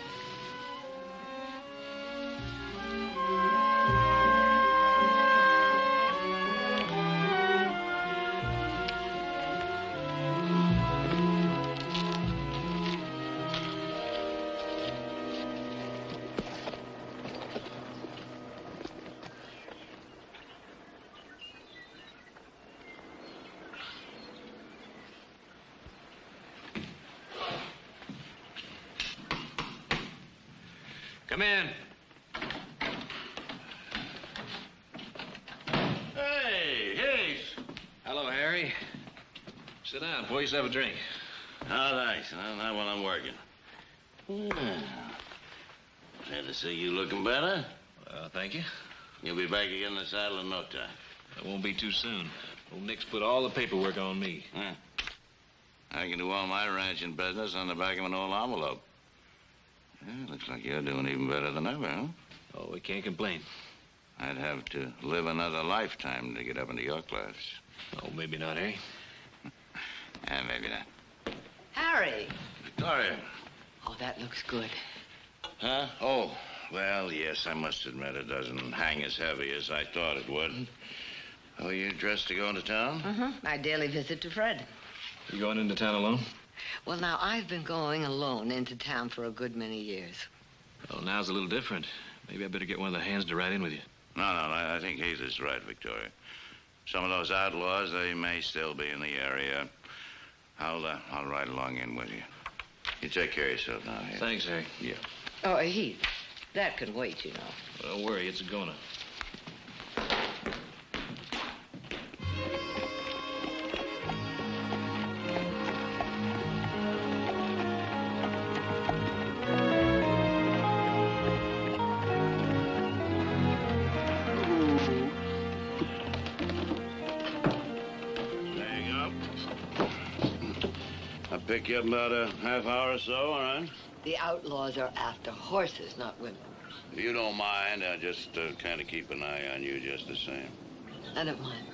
Come in. Hey. Hello, Harry. Sit down. Pour yourself a drink. Oh, thanks. Not while I'm working. Glad to see you looking better. Well, thank you. You'll be back again in the saddle in no time. It won't be too soon. Old Nick's put all the paperwork on me. Huh. I can do all my ranching business on the back of an old envelope. Yeah, looks like you're doing even better than ever, huh? Oh, we can't complain. I'd have to live another lifetime to get up into your class. Oh, maybe not, Harry. Maybe not. Harry. Victoria. Oh, that looks good. Huh? Oh, well, yes, I must admit it doesn't hang as heavy as I thought it would. Oh, you dressed to go into town? Mm-hmm. My daily visit to Fred. You going into town alone? Well, now, I've been going alone into town for a good many years. Well, now's a little different. Maybe I better get one of the hands to ride in with you. No, I think Heath is right, Victoria. Some of those outlaws, they may still be in the area. I'll ride along in with you. You take care of yourself now, Heath. Thanks, Harry. Yeah. Oh, Heath, that can wait, you know. Well, don't worry, it's gonna. Pick you up about a half hour or so, all right? The outlaws are after horses, not women. If you don't mind, I'll just kind of keep an eye on you just the same. I don't mind.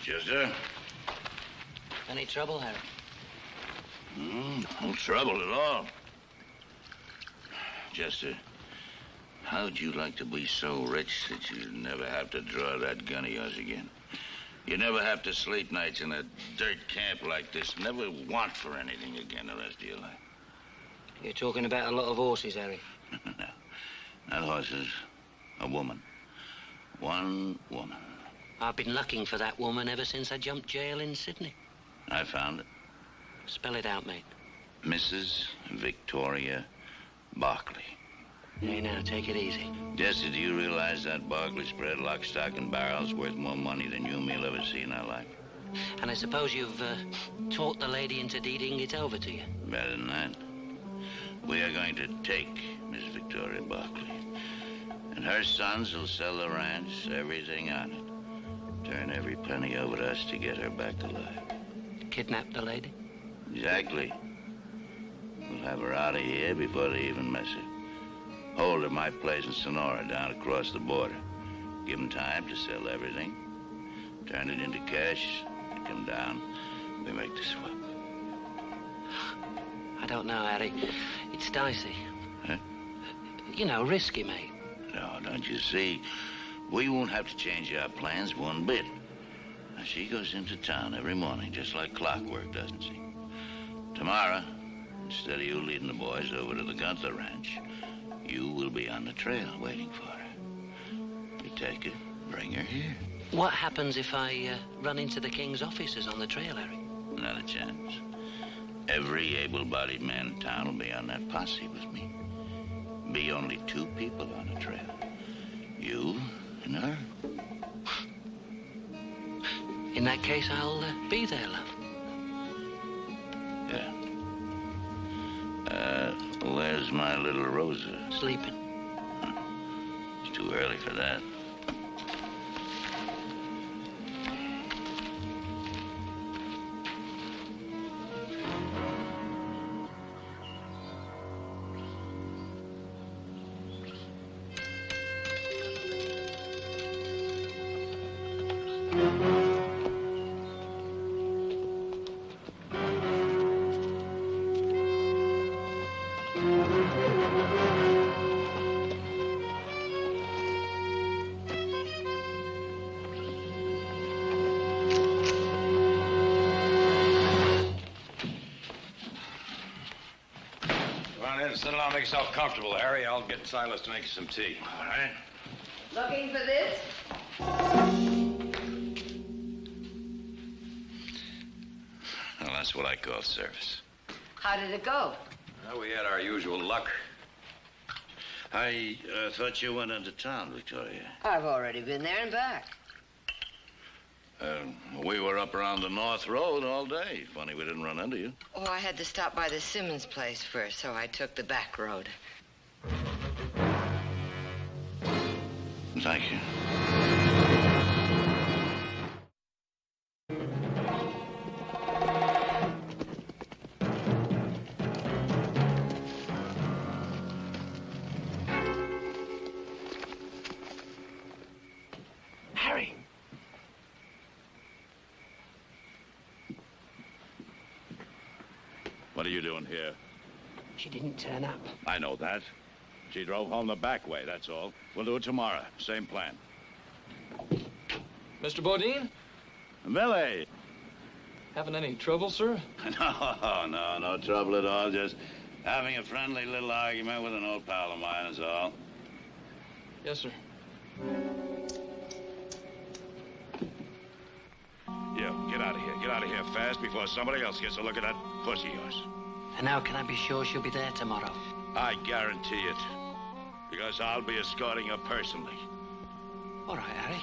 Chester? Any trouble, Harry? No trouble at all. Chester, how'd you like to be so rich that you'd never have to draw that gun of yours again? You never have to sleep nights in a dirt camp like this. Never want for anything again the rest of your life. You're talking about a lot of horses, Harry. No, not horses. A woman. One woman. I've been looking for that woman ever since I jumped jail in Sydney. I found it. Spell it out, mate. Mrs. Victoria Barkley. Hey, now, take it easy. Jesse, do you realize that Barkley spread lock, stock, and barrel's worth more money than you and me'll ever see in our life? And I suppose you've talked the lady into deeding it over to you? Better than that. We are going to take Miss Victoria Barkley. And her sons will sell the ranch, everything on it. Turn every penny over to us to get her back alive. Kidnap the lady? Exactly. We'll have her out of here before they even miss her. Hold her at my place in Sonora down across the border. Give them time to sell everything. Turn it into cash. him down, we make the swap. I don't know, Harry. It's dicey. Huh? You know, risky, mate. No, don't you see? We won't have to change our plans one bit. Now, she goes into town every morning, just like clockwork, doesn't she? Tomorrow, instead of you leading the boys over to the Gunther Ranch, you will be on the trail waiting for her. You take her, bring her here. What happens if I run into the King's officers on the trail, Harry? Not a chance. Every able-bodied man in town will be on that posse with me. Be only 2 people on the trail. You and her. In that case, I'll be there, love. Yeah. Where's my little Rosa? Sleeping. It's too early for that. Settle down, make yourself comfortable, Harry. I'll get Silas to make you some tea. All right. Looking for this? Well, that's what I call service. How did it go? Well, we had our usual luck. I thought you went into town, Victoria. I've already been there and back. We were up around the North Road all day. Funny we didn't run into you. Oh, I had to stop by the Simmons place first, so I took the back road. Thank you. Harry. What are you doing here? She didn't turn up. I know that. She drove home the back way, that's all. We'll do it tomorrow. Same plan. Mr. Bodine? Billy! Having any trouble, sir? No trouble at all. Just having a friendly little argument with an old pal of mine is all. Yes, sir. Yeah, get out of here. Get out of here fast before somebody else gets a look at that pussy of yours. And how can I be sure she'll be there tomorrow? I guarantee it. Because I'll be escorting her personally. All right, Harry.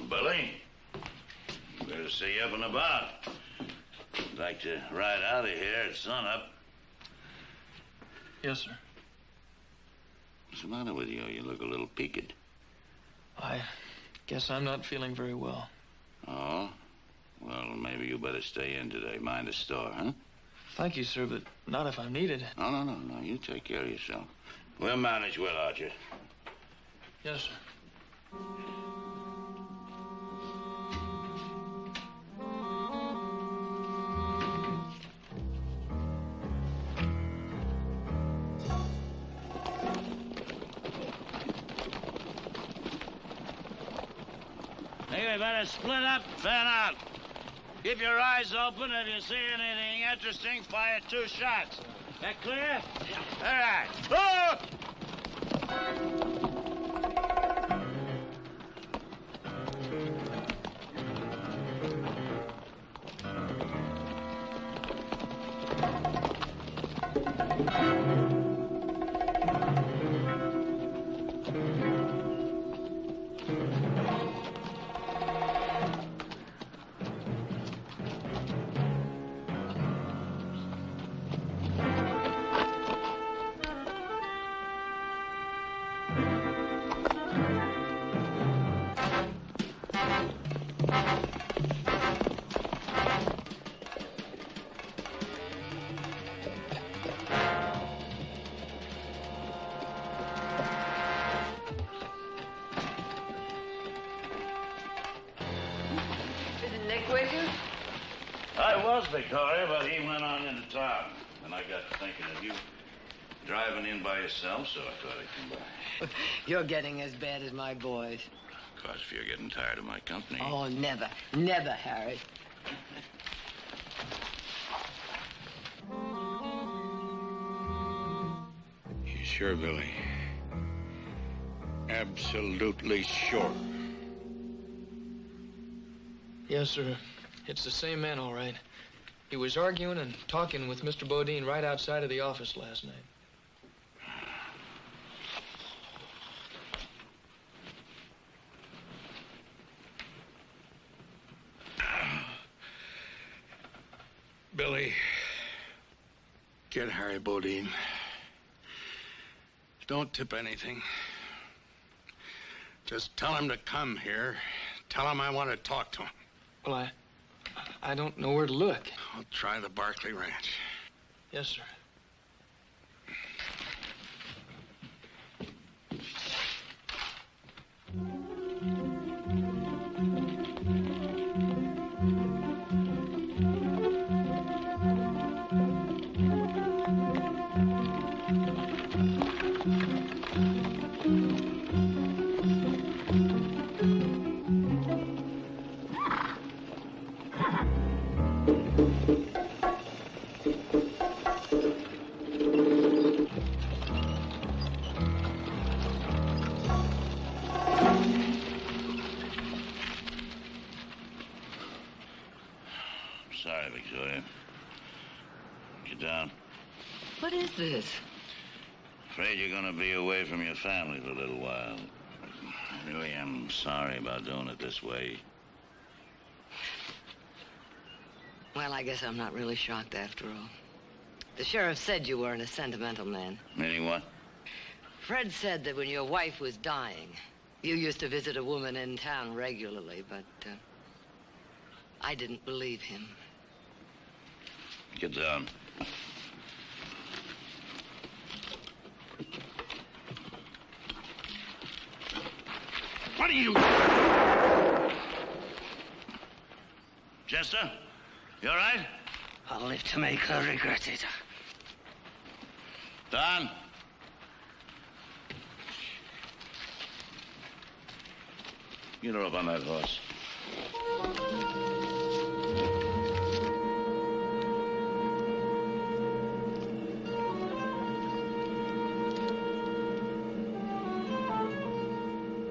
Billy, good to see you up and about. I'd like to ride out of here at sunup. Yes, sir. What's the matter with you? You look a little peaked. I guess I'm not feeling very well. Oh? Well, maybe you better stay in today. Mind the store, huh? Thank you, sir, but not if I'm needed. No. You take care of yourself. We'll manage without you. Yes, sir. Hey, we better split up, fan out. Keep your eyes open. If you see anything interesting, fire 2 shots. That clear? Yeah. All right. Oh! Isn't Nick with you? I was, Victoria, but he went on into town. And I got to thinking of you driving in by yourself, so I thought I'd come by. You're getting as bad as my boys. Of course, if you're getting tired of my company. Oh, never. Never, Harry. You sure, Billy? Absolutely sure. Yes, sir. It's the same man, all right. He was arguing and talking with Mr. Bodine right outside of the office last night. Billy, get Harry Bodine. Don't tip anything. Just tell him to come here. Tell him I want to talk to him. Well, I don't know where to look. I'll try the Barkley Ranch. Yes, sir. Sorry, Victoria. Get down. What is this? Afraid you're gonna be away from your family for a little while. I really am sorry about doing it this way. Well, I guess I'm not really shocked after all. The sheriff said you weren't a sentimental man. Meaning what? Fred said that when your wife was dying, you used to visit a woman in town regularly, but I didn't believe him. Get down. What are you... Chester, you all right? I'll live to make her regret it. Don? Get her up on that horse.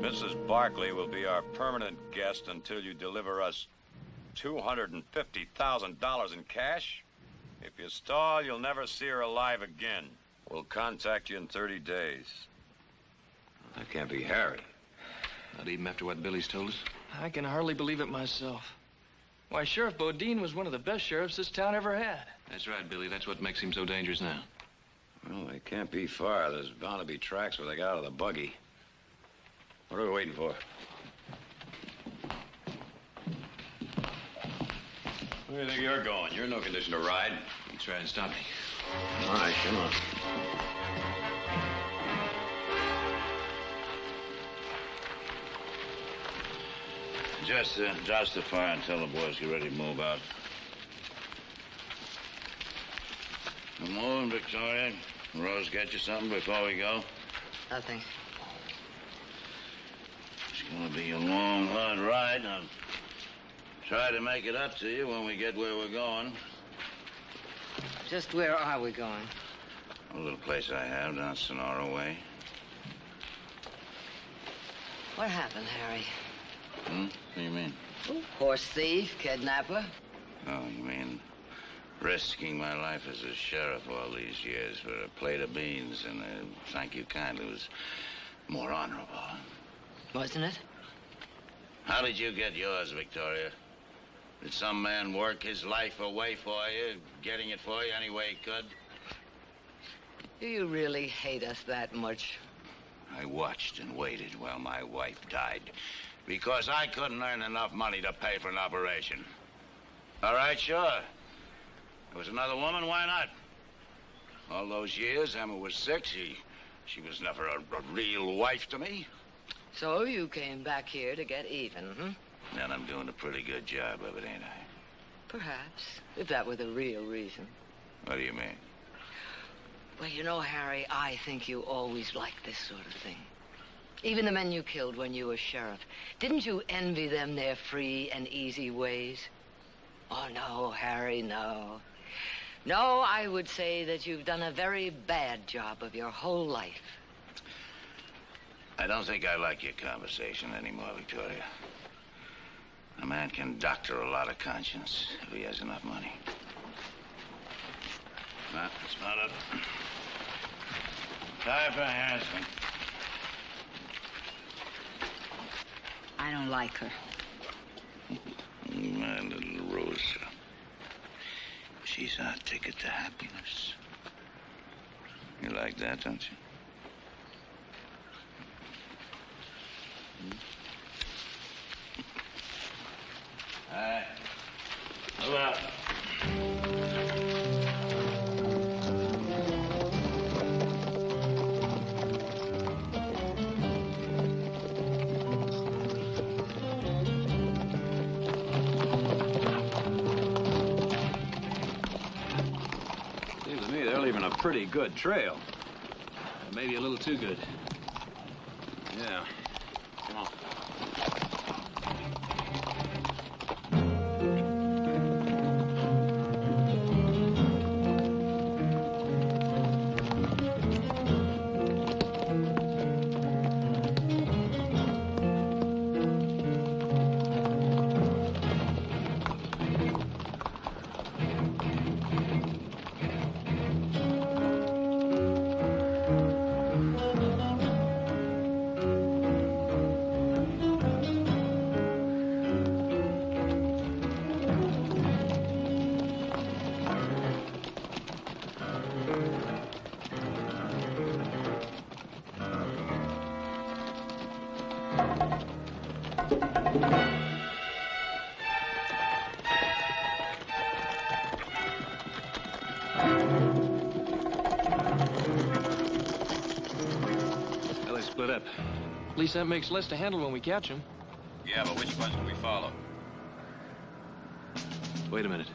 Mrs. Barkley will be our permanent guest until you deliver us $250,000 in cash. If you stall, you'll never see her alive again. We'll contact you in 30 days. That can't be Harry. Not even after what Billy's told us. I can hardly believe it myself. Why, Sheriff Bodine was one of the best sheriffs this town ever had. That's right, Billy. That's what makes him so dangerous now. Well, they can't be far. There's bound to be tracks where they got out of the buggy. What are we waiting for? Where do you think you're going? You're in no condition to ride. You try and stop me. All right, come on. Just douse the fire and tell the boys get ready to move out. Come on, Victoria. Rose get you something before we go? Nothing. It's gonna be a long, hard ride. I'll try to make it up to you when we get where we're going. Just where are we going? A little place I have down Sonora way. What happened, Harry? What do you mean? Horse thief, kidnapper? Oh, you mean risking my life as a sheriff all these years for a plate of beans and a thank you kindly was more honorable. Wasn't it? How did you get yours, Victoria? Did some man work his life away for you, getting it for you any way he could? Do you really hate us that much? I watched and waited while my wife died. Because I couldn't earn enough money to pay for an operation. All right, sure. There was another woman, why not? All those years Emma was sick, she was never a real wife to me. So you came back here to get even, hmm? And I'm doing a pretty good job of it, ain't I? Perhaps, if that were the real reason. What do you mean? Well, you know, Harry, I think you always liked this sort of thing. Even the men you killed when you were sheriff. Didn't you envy them their free and easy ways? Oh, no, Harry, no. No, I would say that you've done a very bad job of your whole life. I don't think I like your conversation anymore, Victoria. A man can doctor a lot of conscience if he has enough money. Now, it's not up. Time for Hanson. I don't like her. My little Rosa. She's our ticket to happiness. You like that, don't you? All right. Move out. Seems to me they're leaving a pretty good trail. Maybe a little too good. Yeah. Come on. Well, they split up. At least that makes less to handle when we catch him. Yeah, but which ones do we follow? Wait a minute.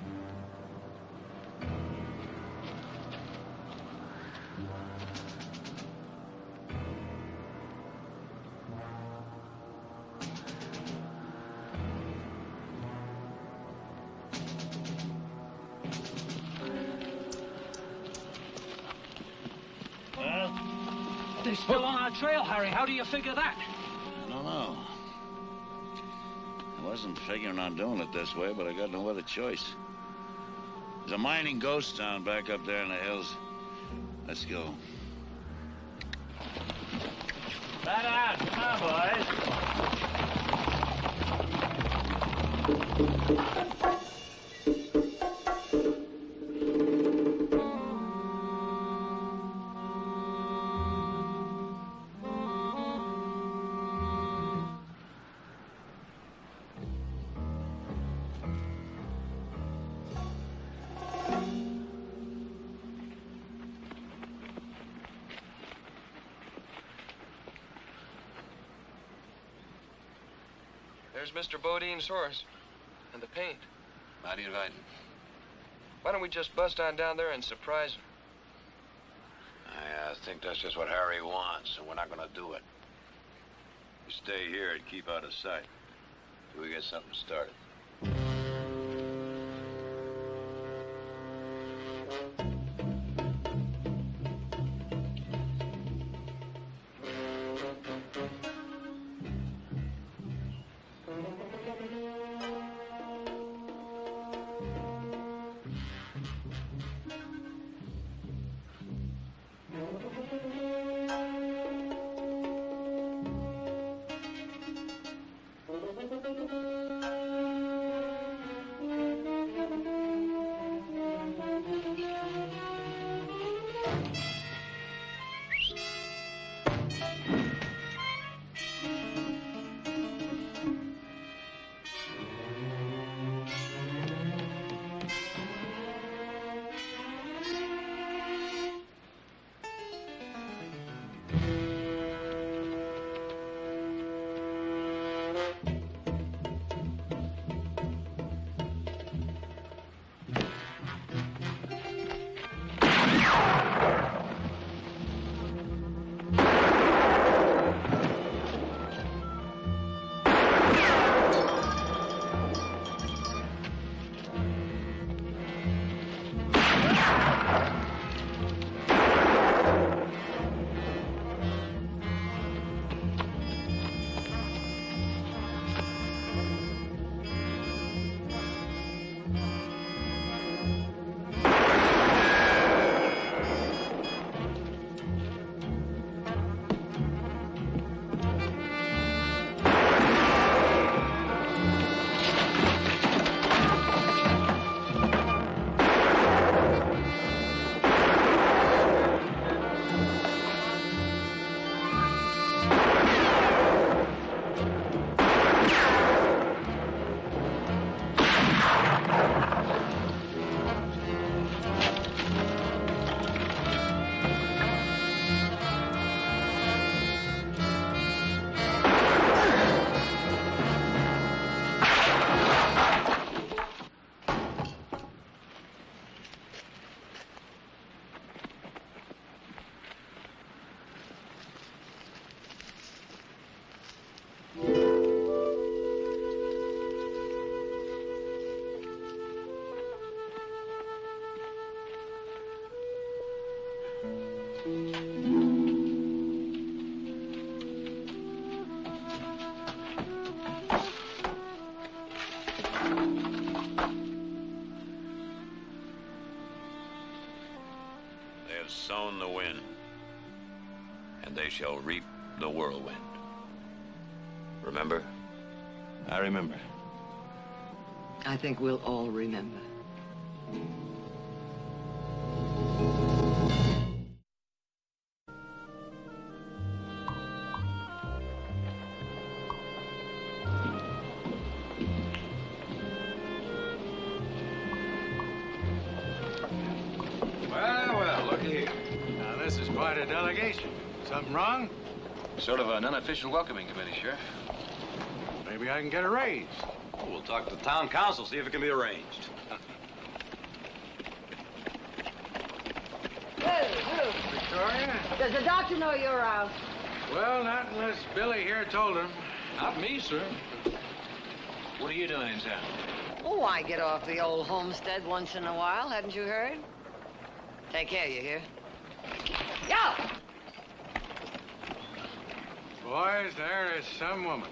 They're still on our trail, Harry. How do you figure that? I don't know. I wasn't figuring on doing it this way, but I got no other choice. There's a mining ghost town back up there in the hills. Let's go. Right out. Come on, boys. There's Mr. Bodine's horse. And the paint. How do you invite him? Why don't we just bust on down there and surprise him? I think that's just what Harry wants, and we're not going to do it. We stay here and keep out of sight till we get something started. the wind, and they shall reap the whirlwind. Remember? I remember. I think we'll all remember. Well, looky here. Now, this is quite a delegation. Something wrong? Sort of an unofficial welcoming committee, Sheriff. Maybe I can get a raise. Oh, we'll talk to the town council, see if it can be arranged. Victoria? Does the doctor know you're out? Well, not unless Billy here told him. Not me, sir. What are you doing in town? Oh, I get off the old homestead once in a while. Hadn't you heard? Take care, you hear? Yo! Boys, there is some woman.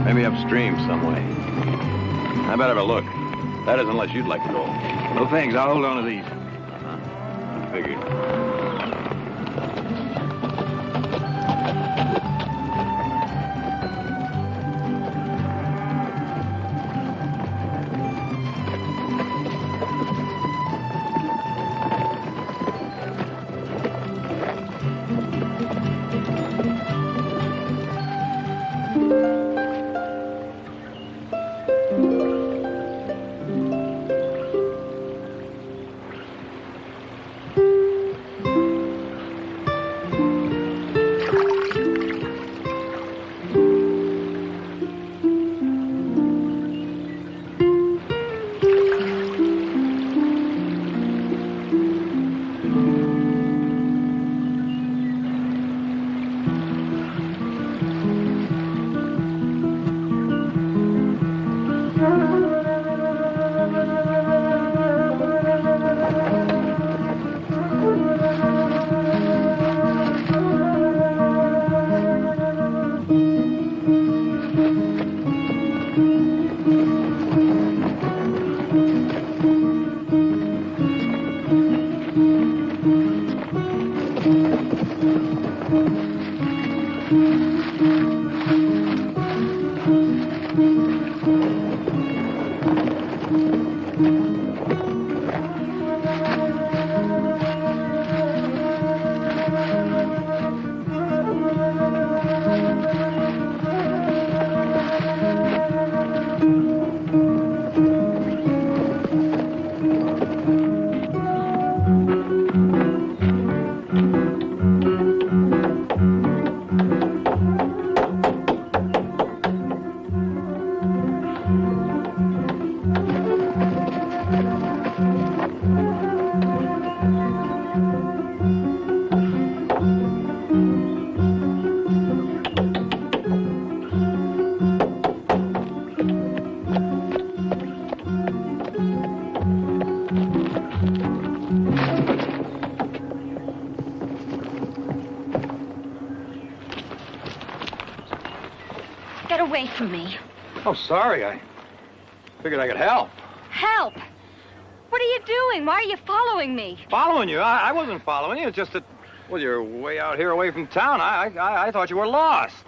Maybe upstream some way. I better have a look. That is, unless you'd like to go. No thanks. I'll hold on to these. Figured. Get away from me. Oh, sorry. I figured I could help. Help! What are you doing? Why are you following me? Following you? I wasn't following you. It's just that, well, you're way out here away from town. I thought you were lost.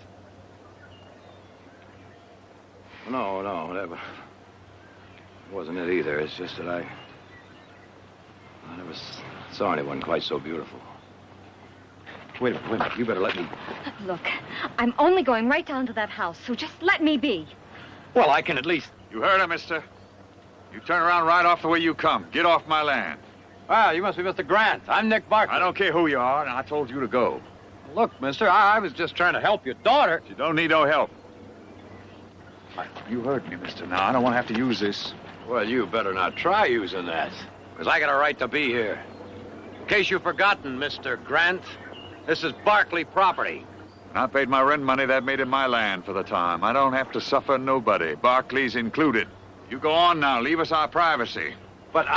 No, that wasn't it either. It's just that I never saw anyone quite so beautiful. Wait a minute. You better let me... Look, I'm only going right down to that house, so just let me be. Well, I can at least... You heard her, mister? You turn around right off the way you come. Get off my land. Ah, you must be Mr. Grant. I'm Nick Barkley. I don't care who you are, and I told you to go. Look, mister, I was just trying to help your daughter. You don't need no help. You heard me, mister. Now, I don't want to have to use this. Well, you better not try using that, because I got a right to be here. In case you've forgotten, Mr. Grant, this is Barkley property. I paid my rent money that made it my land for the time. I don't have to suffer nobody, Barkley's included. You go on now. Leave us our privacy. But I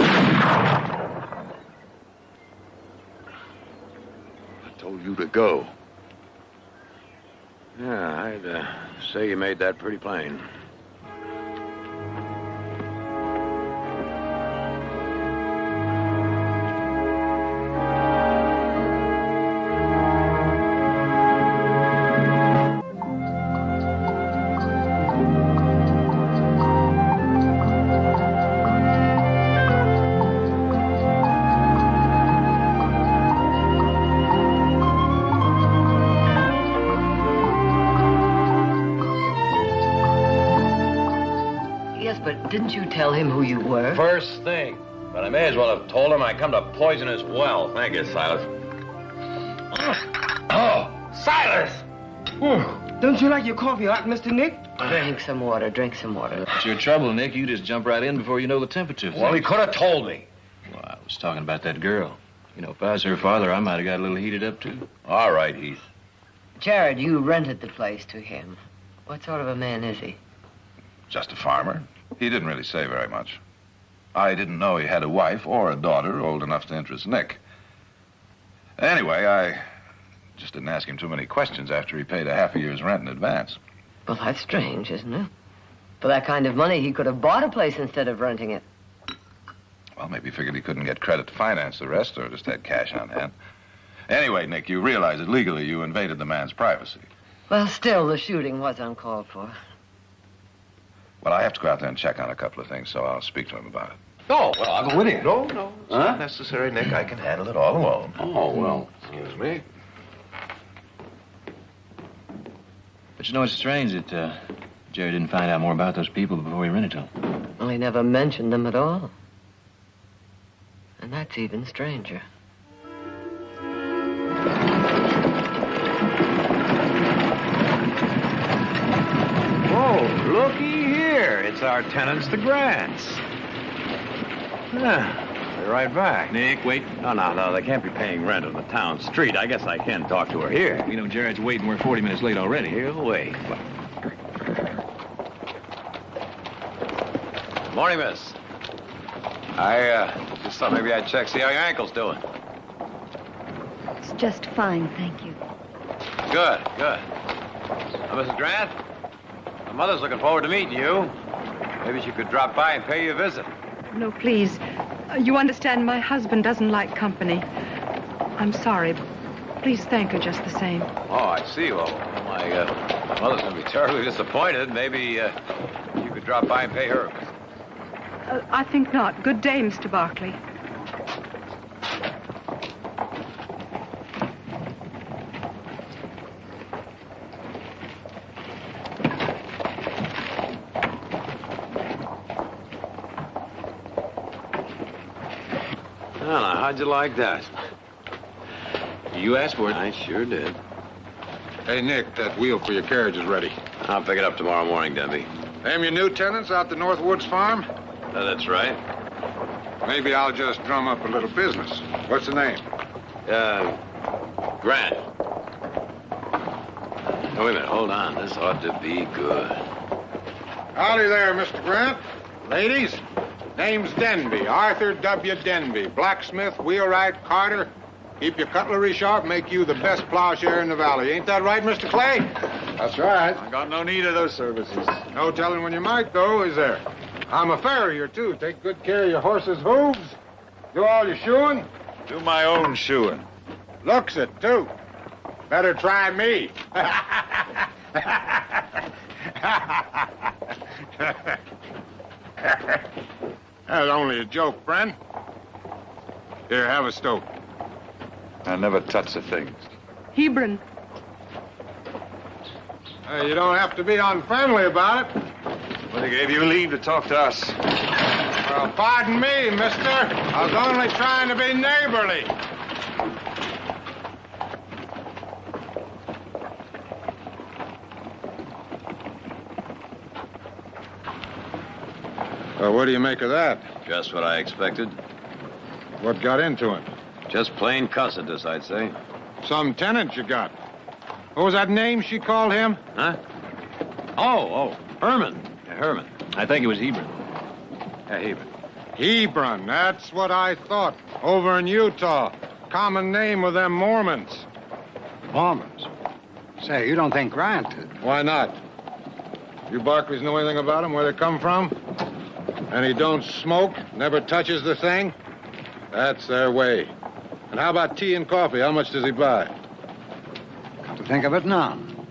told you to go. Yeah, I'd say you made that pretty plain. Didn't you tell him who you were? First thing. But I may as well have told him I come to poison his well. Thank you, Silas. Oh, Silas! Don't you like your coffee hot, Mr. Nick? Drink some water, drink some water. It's your trouble, Nick. You just jump right in before you know the temperature. Well, he could have told me. Well, I was talking about that girl. You know, if I was her father, I might have got a little heated up, too. All right, Heath. Jared, you rented the place to him. What sort of a man is he? Just a farmer. He didn't really say very much. I didn't know he had a wife or a daughter old enough to interest Nick. Anyway, I just didn't ask him too many questions after he paid a half a year's rent in advance. Well, that's strange, isn't it? For that kind of money, he could have bought a place instead of renting it. Well, maybe he figured he couldn't get credit to finance the rest, or just had cash on hand. Anyway, Nick, you realize that legally you invaded the man's privacy. Well, still, the shooting was uncalled for. Well, I have to go out there and check on a couple of things, so I'll speak to him about it. Oh, well, I'll go with you. No, it's not necessary, Nick. I can handle it all alone. Oh, well, excuse me. But you know, it's strange that Jerry didn't find out more about those people before he rented to them. Well, he never mentioned them at all. And that's even stranger. Oh, looky here. It's our tenants, the Grants. Yeah, they're right back. Nick, wait. No, they can't be paying rent on the town street. I guess I can talk to her here. You know, Jared's waiting. We're 40 minutes late already. He'll wait. Morning, miss. I just thought maybe I'd check, see how your ankle's doing. It's just fine, thank you. Good. Mrs. Grant, my mother's looking forward to meeting you. Maybe she could drop by and pay you a visit. No, please. You understand my husband doesn't like company. I'm sorry, but please thank her just the same. Oh, I see. Well, my mother's going to be terribly disappointed. Maybe you could drop by and pay her a visit. I think not. Good day, Mr. Barkley. Well, how'd you like that? You asked for it. I sure did. Hey, Nick, that wheel for your carriage is ready. I'll pick it up tomorrow morning, Denby. Them your new tenants out the North Woods farm? That's right. Maybe I'll just drum up a little business. What's the name? Grant. Oh, wait a minute. Hold on. This ought to be good. Howdy there, Mr. Grant. Ladies, name's Denby, Arthur W. Denby. Blacksmith, wheelwright, carter. Keep your cutlery sharp, make you the best plowshare in the valley. Ain't that right, Mr. Clay? That's right. I got no need of those services. No telling when you might, though, is there? I'm a farrier, too. Take good care of your horse's hooves. Do all your shoeing. Do my own shoeing. Looks it, too. Better try me. That's only a joke, friend. Here, have a stoke. I never touch the things. Hebron. Hey, you don't have to be unfriendly about it. Well, they gave you leave to talk to us. Well, pardon me, mister. I was only trying to be neighborly. Well, what do you make of that? Just what I expected. What got into him? Just plain cussedness, I'd say. Some tenant you got. What was that name she called him? Huh? Oh, Herman. Yeah, Herman. I think it was Hebron. Yeah, Hebron. Hebron, that's what I thought. Over in Utah. Common name with them Mormons. Mormons? Say, you don't think Grant... Why not? You Barclays know anything about him, where they come from? And he don't smoke, never touches the thing? That's their way. And how about tea and coffee? How much does he buy? To think of it, none.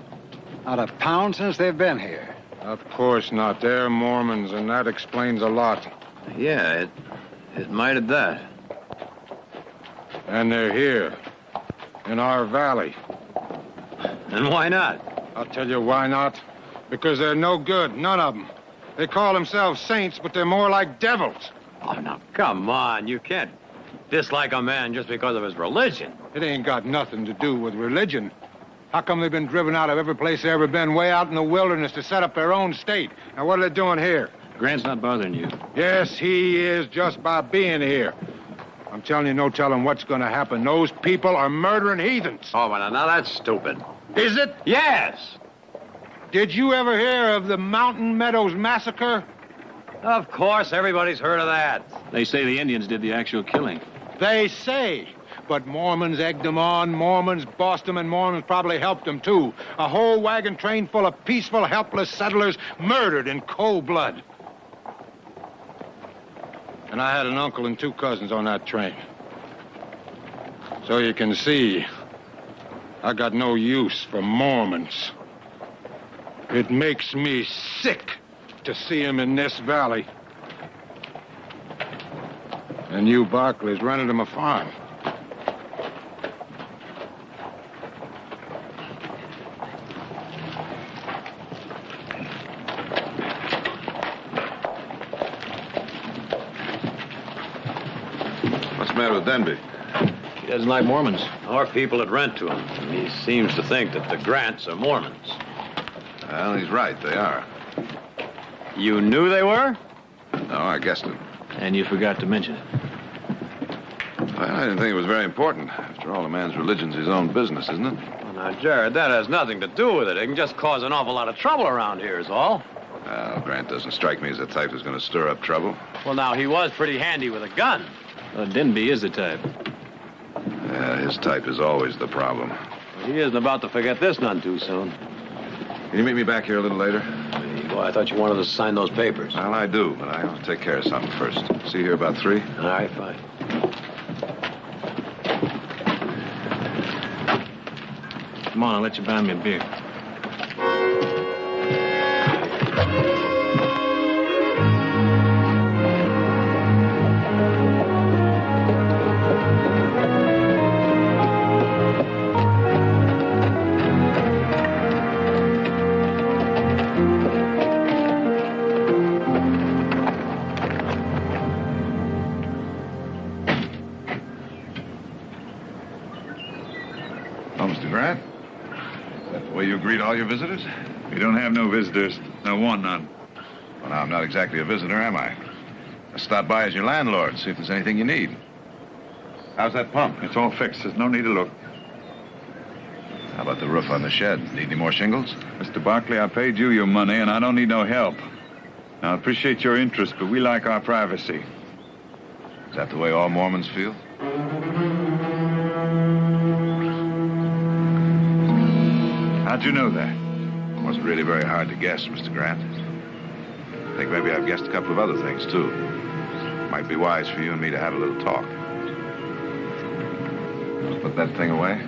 Not a pound since they've been here. Of course not. They're Mormons, and that explains a lot. Yeah, it might have that. And they're here, in our valley. And why not? I'll tell you why not. Because they're no good, none of them. They call themselves saints, but they're more like devils. Oh, now, come on. You can't dislike a man just because of his religion. It ain't got nothing to do with religion. How come they've been driven out of every place they've ever been, way out in the wilderness to set up their own state? Now, what are they doing here? Grant's not bothering you. Yes, he is, just by being here. I'm telling you, no telling what's going to happen. Those people are murdering heathens. Oh, well, now that's stupid. Is it? Yes. Did you ever hear of the Mountain Meadows Massacre? Of course, everybody's heard of that. They say the Indians did the actual killing. They say. But Mormons egged them on, Mormons bossed them, and Mormons probably helped them, too. A whole wagon train full of peaceful, helpless settlers murdered in cold blood. And I had an uncle and 2 cousins on that train. So you can see, I got no use for Mormons. It makes me sick to see them in this valley. And you Barclays rented him a farm. What's the matter with Denby? He doesn't like Mormons. Our people that rent to him. And he seems to think that the Grants are Mormons. Well, he's right. They are. You knew they were? No, I guessed it. And you forgot to mention it. Well, I didn't think it was very important. After all, a man's religion's his own business, isn't it? Well, now, Jared, that has nothing to do with it. It can just cause an awful lot of trouble around here is all. Well, Grant doesn't strike me as the type who's going to stir up trouble. Well, now, he was pretty handy with a gun. Denby is the type. Yeah, his type is always the problem. Well, he isn't about to forget this none too soon. Can you meet me back here a little later? Well, I thought you wanted us to sign those papers. Well, I do, but I want to take care of something first. See you here about 3? All right, fine. Come on, I'll let you buy me a beer. Grant? Is that the way you greet all your visitors? We don't have no visitors. No one, none. Well, now, I'm not exactly a visitor, am I? I stopped by as your landlord, see if there's anything you need. How's that pump? It's all fixed. There's no need to look. How about the roof on the shed? Need any more shingles? Mr. Barkley, I paid you your money, and I don't need no help. Now, I appreciate your interest, but we like our privacy. Is that the way all Mormons feel? How'd you know that? It wasn't really very hard to guess, Mr. Grant. I think maybe I've guessed a couple of other things, too. Might be wise for you and me to have a little talk. Put that thing away.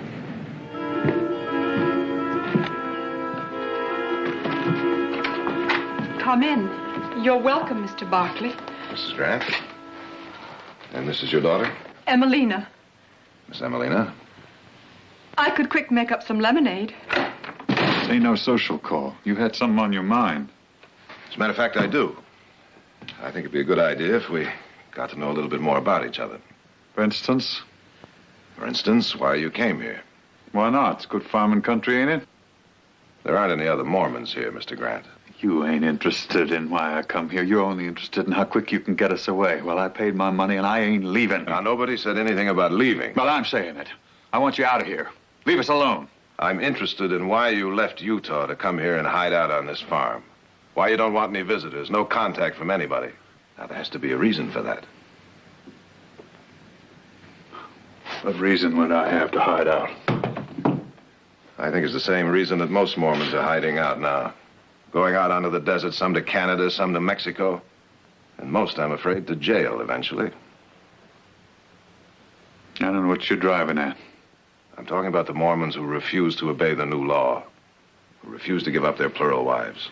Come in. You're welcome, Mr. Barkley. Mrs. Grant. And this is your daughter? Emelina. Miss Emelina. I could quick make up some lemonade. This ain't no social call. You had something on your mind. As a matter of fact, I do. I think it'd be a good idea if we got to know a little bit more about each other. For instance? For instance, why you came here. Why not? It's good farming country, ain't it? There aren't any other Mormons here, Mr. Grant. You ain't interested in why I come here. You're only interested in how quick you can get us away. Well, I paid my money and I ain't leaving. Now, nobody said anything about leaving. Well, I'm saying it. I want you out of here. Leave us alone. I'm interested in why you left Utah to come here and hide out on this farm. Why you don't want any visitors, no contact from anybody. Now, there has to be a reason for that. What reason would I have to hide out? I think it's the same reason that most Mormons are hiding out now. Going out onto the desert, some to Canada, some to Mexico. And most, I'm afraid, to jail eventually. I don't know what you're driving at. I'm talking about the Mormons who refuse to obey the new law. Who refuse to give up their plural wives.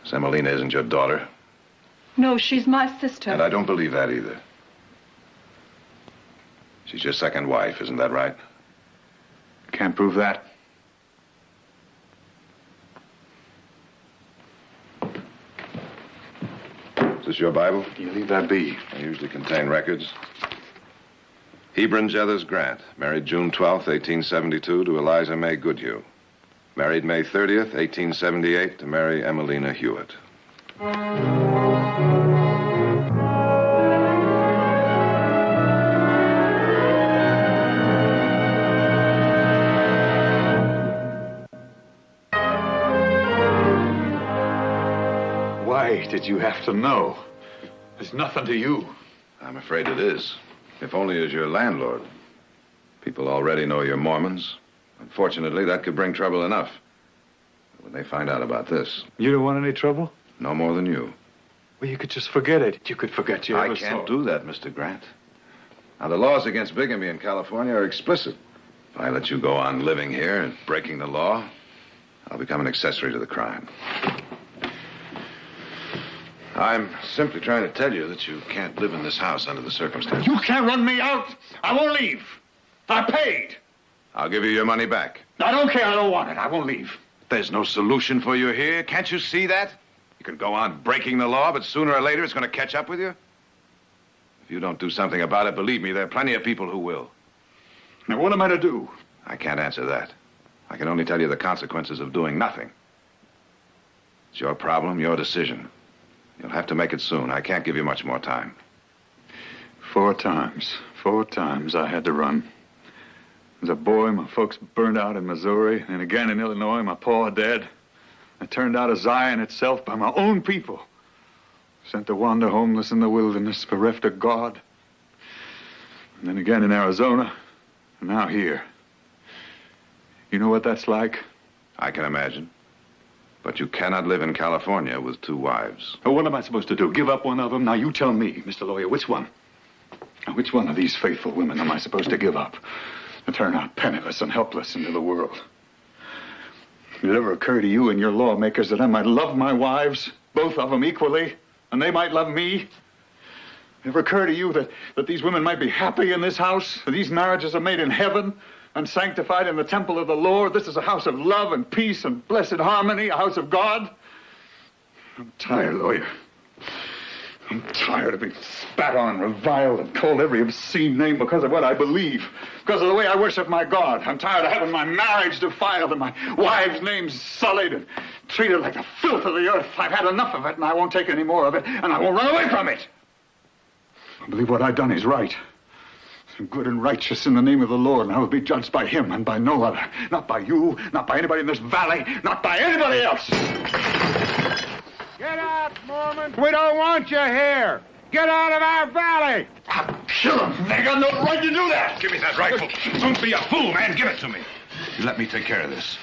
Semolina isn't your daughter. No, she's my sister. And I don't believe that either. She's your second wife, isn't that right? Can't prove that. Is this your Bible? You leave that be. They usually contain records. Hebron Jethers Grant, married June 12th, 1872 to Eliza May Goodhue. Married May 30th, 1878 to Mary Emelina Hewitt. Why did you have to know? There's nothing to you. I'm afraid it is. If only as your landlord. People already know you're Mormons. Unfortunately, that could bring trouble enough. When they find out about this. You don't want any trouble? No more than you. Well, you could just forget it. You could forget you ever I can't saw. do that, Mr. Grant. Now, the laws against bigamy in California are explicit. If I let you go on living here and breaking the law, I'll become an accessory to the crime. I'm simply trying to tell you that you can't live in this house under the circumstances. You can't run me out. I won't leave. I paid. I'll give you your money back. I don't care. I don't want it. I won't leave. There's no solution for you here. Can't you see that? You can go on breaking the law, but sooner or later it's going to catch up with you. If you don't do something about it, believe me, there are plenty of people who will. Now, what am I to do? I can't answer that. I can only tell you the consequences of doing nothing. It's your problem, your decision. You'll have to make it soon. I can't give you much more time. 4 times. 4 times I had to run. As a boy, my folks burned out in Missouri, and again in Illinois, my pa dead. I turned out of Zion itself by my own people. Sent to wander homeless in the wilderness, bereft of God. And then again in Arizona, and now here. You know what that's like? I can imagine. But you cannot live in California with 2 wives. Oh, what am I supposed to do? Give up one of them? Now, you tell me, Mr. Lawyer, which one? Now, which one of these faithful women am I supposed to give up? To turn out penniless and helpless into the world. Did it ever occur to you and your lawmakers that I might love my wives, both of them equally, and they might love me? Ever occur to you that these women might be happy in this house? That these marriages are made in heaven and sanctified in the temple of the Lord? This is a house of love and peace and blessed harmony, a house of God? I'm tired, lawyer. I'm tired of being spat on, reviled, and called every obscene name because of what I believe, because of the way I worship my God. I'm tired of having my marriage defiled and my wife's name sullied and treated like the filth of the earth. I've had enough of it, and I won't take any more of it, and I won't run away from it. I believe what I've done is right. I'm good and righteous in the name of the Lord, and I will be judged by him and by no other. Not by you, not by anybody in this valley, not by anybody else. Get out, Mormon! We don't want you here! Get out of our valley! I'll kill him. They got no right to do that. Give me that rifle. Don't be a fool, man. Give it to me. You let me take care of this.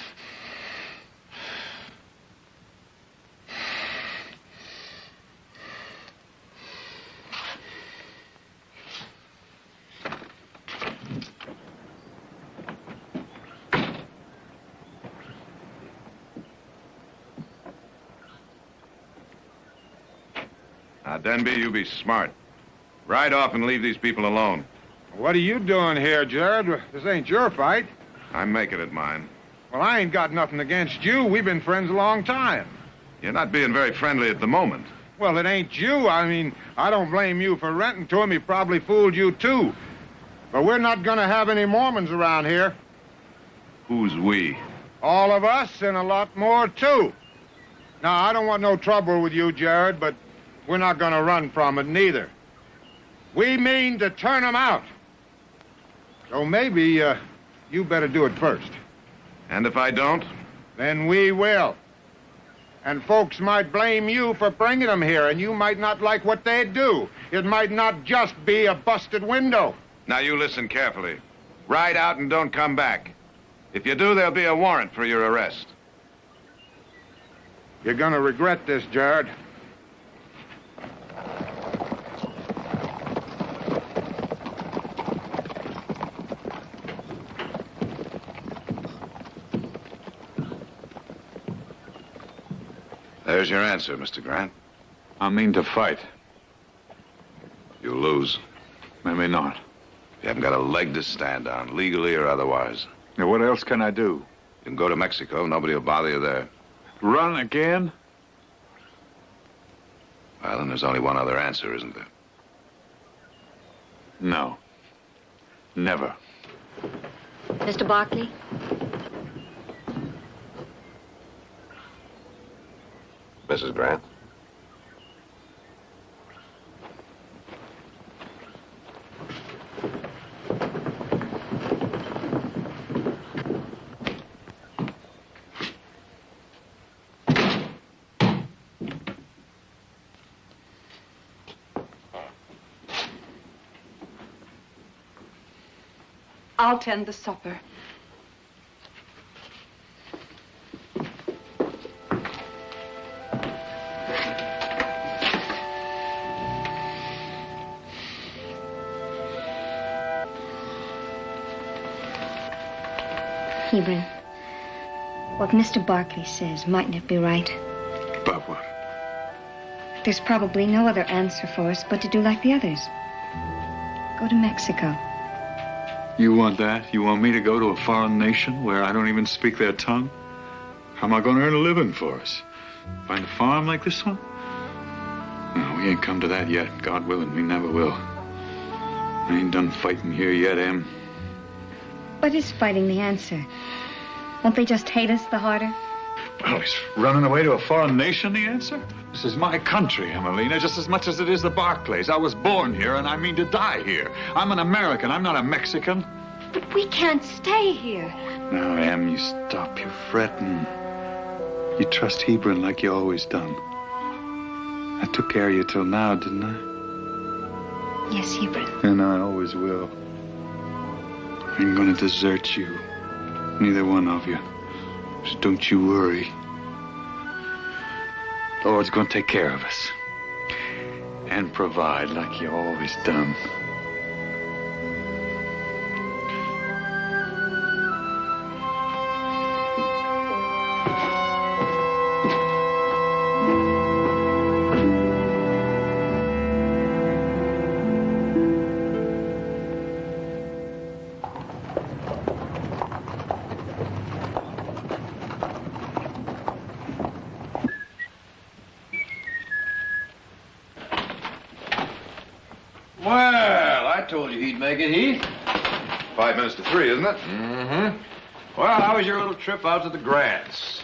Now, Denby, you be smart. Ride off and leave these people alone. What are you doing here, Jared? This ain't your fight. I'm making it mine. Well, I ain't got nothing against you. We've been friends a long time. You're not being very friendly at the moment. Well, it ain't you. I mean, I don't blame you for renting to him. He probably fooled you, too. But we're not going to have any Mormons around here. Who's we? All of us and a lot more, too. Now, I don't want no trouble with you, Jared, but we're not going to run from it, neither. We mean to turn them out. So maybe you better do it first. And if I don't? Then we will. And folks might blame you for bringing them here, and you might not like what they do. It might not just be a busted window. Now, you listen carefully. Ride out and don't come back. If you do, there'll be a warrant for your arrest. You're gonna regret this, Jared. There's your answer, Mr. Grant. I mean to fight. You'll lose. Maybe not. You haven't got a leg to stand on, legally or otherwise. Now, what else can I do? You can go to Mexico. Nobody will bother you there. Run again? Well, then there's only one other answer, isn't there? No. Never. Mr. Barkley? Mrs. Grant? I'll tend the supper. Hebron, what Mr. Barkley says, mightn't it be right? About what? There's probably no other answer for us but to do like the others. Go to Mexico. You want that? You want me to go to a foreign nation where I don't even speak their tongue? How am I going to earn a living for us? Find a farm like this one? No, we ain't come to that yet. God willing, we never will. I ain't done fighting here yet, Em. But is fighting the answer? Won't they just hate us the harder? Well, is running away to a foreign nation the answer? This is my country, Emelina, just as much as it is the Barclays. I was born here, and I mean to die here. I'm an American. I'm not a Mexican. But we can't stay here. Now, Em, you stop your fretting. You trust Hebron like you always done. I took care of you till now, didn't I? Yes, Hebron. And I always will. I ain't gonna desert you. Neither one of you. So don't you worry. Lord's gonna take care of us. And provide like you always done. Well, I told you he'd make it, Heath. 5 minutes to 3, isn't it? Mm-hmm. Well, how was your little trip out to the Grants?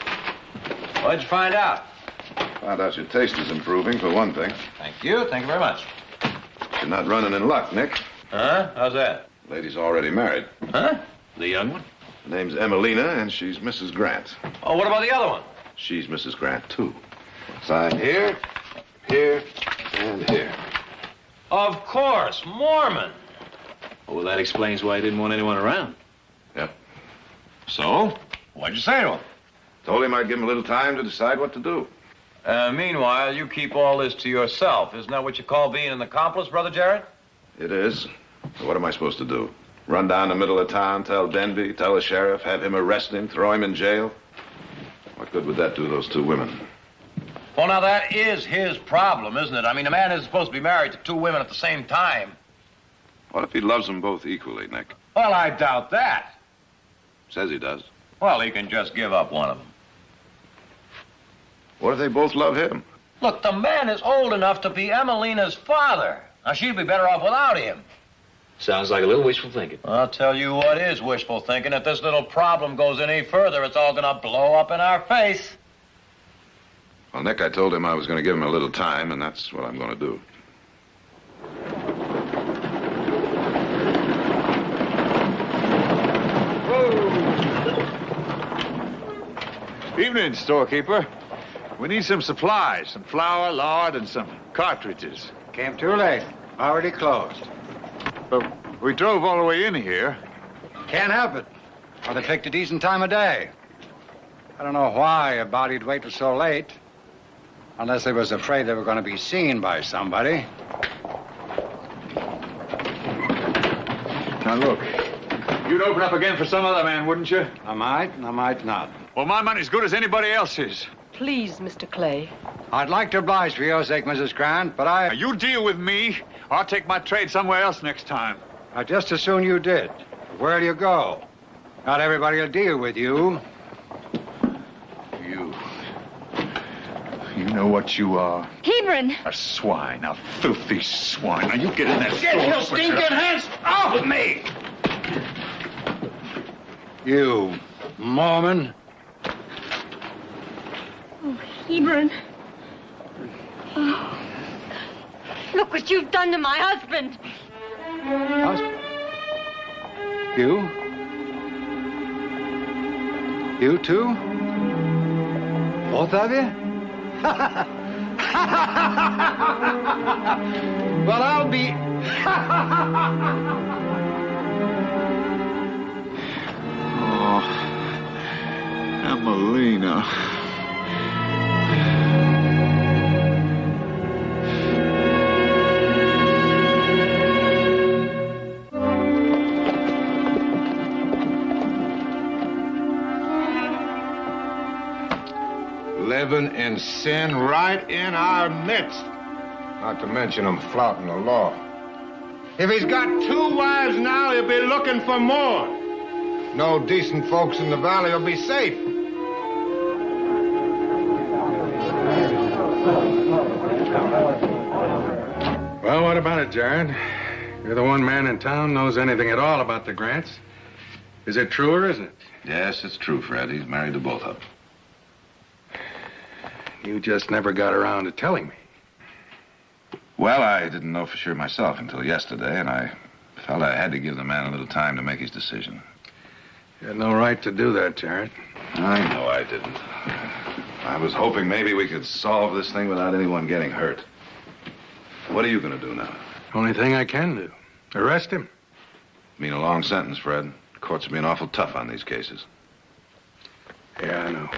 What'd you find out? Found out your taste is improving, for one thing. Thank you. Thank you very much. You're not running in luck, Nick. Huh? How's that? Lady's already married. Huh? The young one? Her name's Emelina, and she's Mrs. Grant. Oh, what about the other one? She's Mrs. Grant, too. Sign here, here, and here. Of course, Mormon. Well, that explains why he didn't want anyone around. Yep. So? What'd you say to him? Told him I'd give him a little time to decide what to do. Meanwhile, you keep all this to yourself. Isn't that what you call being an accomplice, Brother Jared? It is. So what am I supposed to do? Run down the middle of town, tell Denby, tell the sheriff, have him arrest him, throw him in jail? What good would that do those two women? Well, now, that is his problem, isn't it? I mean, a man isn't supposed to be married to two women at the same time. What if he loves them both equally, Nick? Well, I doubt that. Says he does. Well, he can just give up one of them. What if they both love him? Look, the man is old enough to be Emelina's father. Now, she'd be better off without him. Sounds like a little wishful thinking. I'll tell you what is wishful thinking. If this little problem goes any further, it's all gonna blow up in our face. Well, Nick, I told him I was going to give him a little time, and that's what I'm going to do. Evening, storekeeper. We need some supplies, some flour, lard, and some cartridges. Came too late. Already closed. But we drove all the way in here. Can't help it. Well, they picked a decent time of day. I don't know why a body'd wait till so late. Unless they was afraid they were going to be seen by somebody. Now, look. You'd open up again for some other man, wouldn't you? I might not. Well, my money's good as anybody else's. Please, Mr. Clay. I'd like to oblige for your sake, Mrs. Grant, but Now, you deal with me, or I'll take my trade somewhere else next time. I'd just as soon you did. Where do you go? Not everybody will deal with you. You know what you are? Hebron! A swine, a filthy swine. Now, you get in that Get store. your stinking hands off of me! You Mormon. Oh, Hebron. Oh. Look what you've done to my husband. Husband? You? You too? Both of you? Well, I'll be... Oh, Emelina. 'Living in sin right in our midst. Not to mention him flouting the law. If he's got 2 wives now, he'll be looking for more. No decent folks in the valley will be safe. Well, what about it, Jared? You're the one man in town knows anything at all about the Grants. Is it true or isn't it? Yes, it's true, Fred. He's married to both of them. You just never got around to telling me. Well, I didn't know for sure myself until yesterday, and I felt I had to give the man a little time to make his decision. You had no right to do that, Jared. I know I didn't. I was hoping maybe we could solve this thing without anyone getting hurt. What are you going to do now? Only thing I can do. Arrest him. Mean a long sentence, Fred. Courts are being awful tough on these cases. Yeah, I know.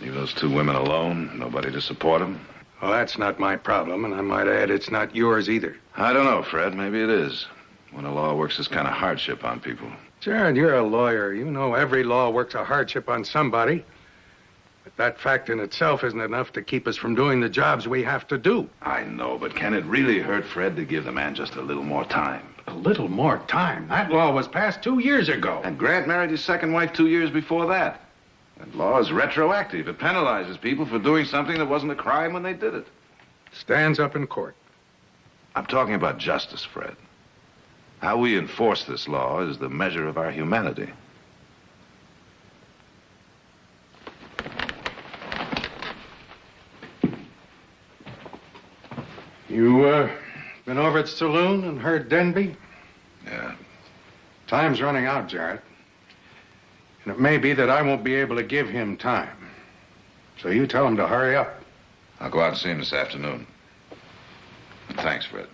Leave those 2 women alone, nobody to support them. Well, that's not my problem, and I might add it's not yours either. I don't know, Fred. Maybe it is. When the law works this kind of hardship on people. Jared, you're a lawyer. You know every law works a hardship on somebody. But that fact in itself isn't enough to keep us from doing the jobs we have to do. I know, but can it really hurt Fred to give the man just a little more time? A little more time? That law was passed 2 years ago. And Grant married his second wife 2 years before that. That law is retroactive. It penalizes people for doing something that wasn't a crime when they did it. Stands up in court. I'm talking about justice, Fred. How we enforce this law is the measure of our humanity. You, been over at the saloon and heard Denby? Yeah. Time's running out, Jarrett. And it may be that I won't be able to give him time. So you tell him to hurry up. I'll go out and see him this afternoon. Thanks, Fred.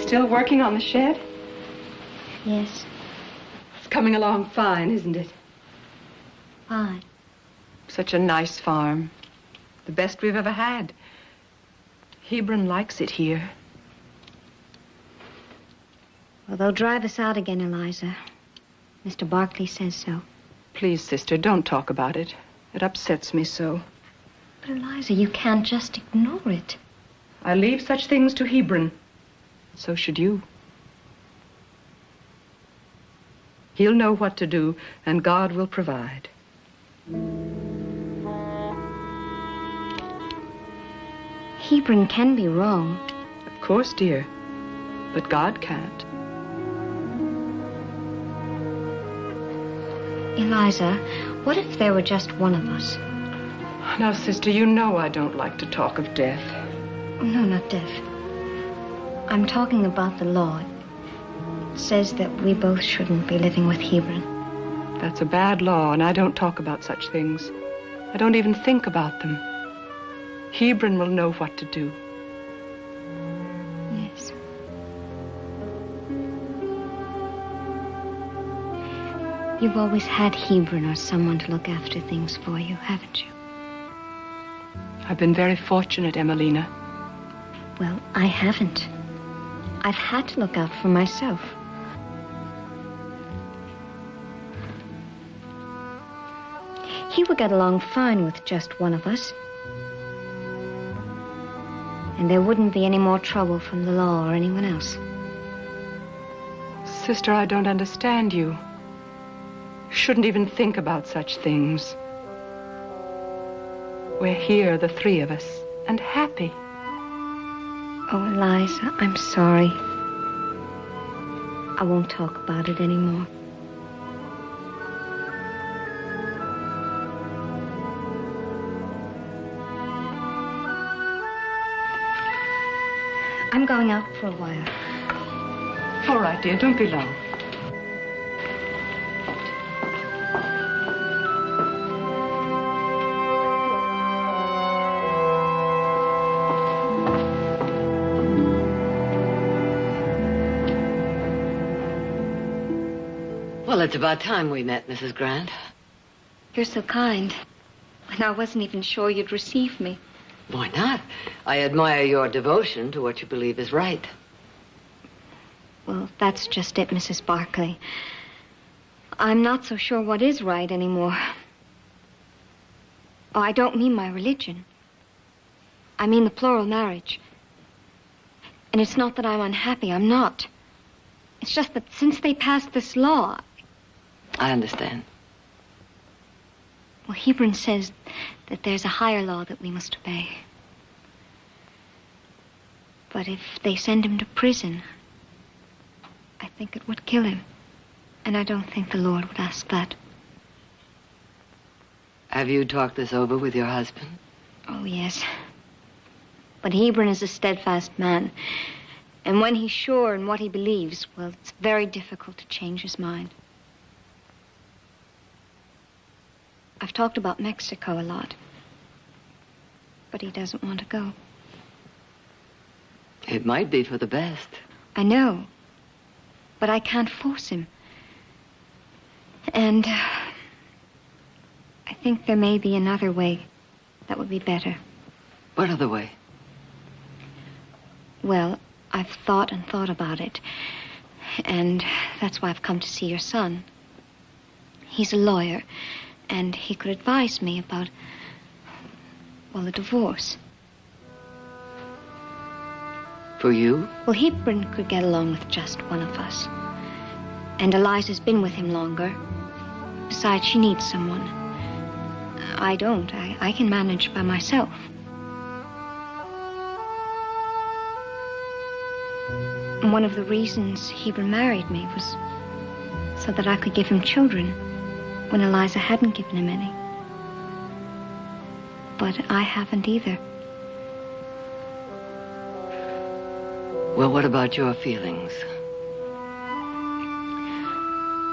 Still working on the shed? Yes. It's coming along fine, isn't it? Fine. Such a nice farm. The best we've ever had. Hebron likes it here. Well, they'll drive us out again, Eliza. Mr. Barkley says so. Please, sister, don't talk about it. It upsets me so. But, Eliza, you can't just ignore it. I leave such things to Hebron. So should you. He'll know what to do, and God will provide. Hebron can be wrong. Of course, dear. But God can't. Eliza, what if there were just one of us? Now, sister, you know I don't like to talk of death. Oh, no, not death. I'm talking about the law. It says that we both shouldn't be living with Hebron. That's a bad law, and I don't talk about such things. I don't even think about them. Hebron will know what to do. Yes. You've always had Hebron or someone to look after things for you, haven't you? I've been very fortunate, Emelina. Well, I haven't. I've had to look out for myself. He would get along fine with just one of us. And there wouldn't be any more trouble from the law or anyone else. Sister, I don't understand you. You shouldn't even think about such things. We're here, the three of us, and happy. Oh, Eliza, I'm sorry. I won't talk about it anymore. I'm going out for a while. All right, dear, don't be long. Well, it's about time we met, Mrs. Grant. You're so kind. And I wasn't even sure you'd receive me. Why not? I admire your devotion to what you believe is right. Well, that's just it, Mrs. Barkley. I'm not so sure what is right anymore. Oh, I don't mean my religion. I mean the plural marriage. And it's not that I'm unhappy. I'm not. It's just that since they passed this law... I understand. Well, Hebron says that there's a higher law that we must obey. But if they send him to prison, I think it would kill him. And I don't think the Lord would ask that. Have you talked this over with your husband? Oh, yes. But Hebron is a steadfast man. And when he's sure in what he believes, well, it's very difficult to change his mind. I've talked about Mexico a lot. But he doesn't want to go. It might be for the best. I know. But I can't force him. And I think there may be another way that would be better. What other way? Well, I've thought and thought about it. And that's why I've come to see your son. He's a lawyer, and he could advise me about, well, a divorce. For you? Well, Hebron could get along with just one of us. And Eliza's been with him longer. Besides, she needs someone. I don't. I can manage by myself. And one of the reasons Hebron married me was so that I could give him children when Eliza hadn't given him any. But I haven't either. Well, what about your feelings?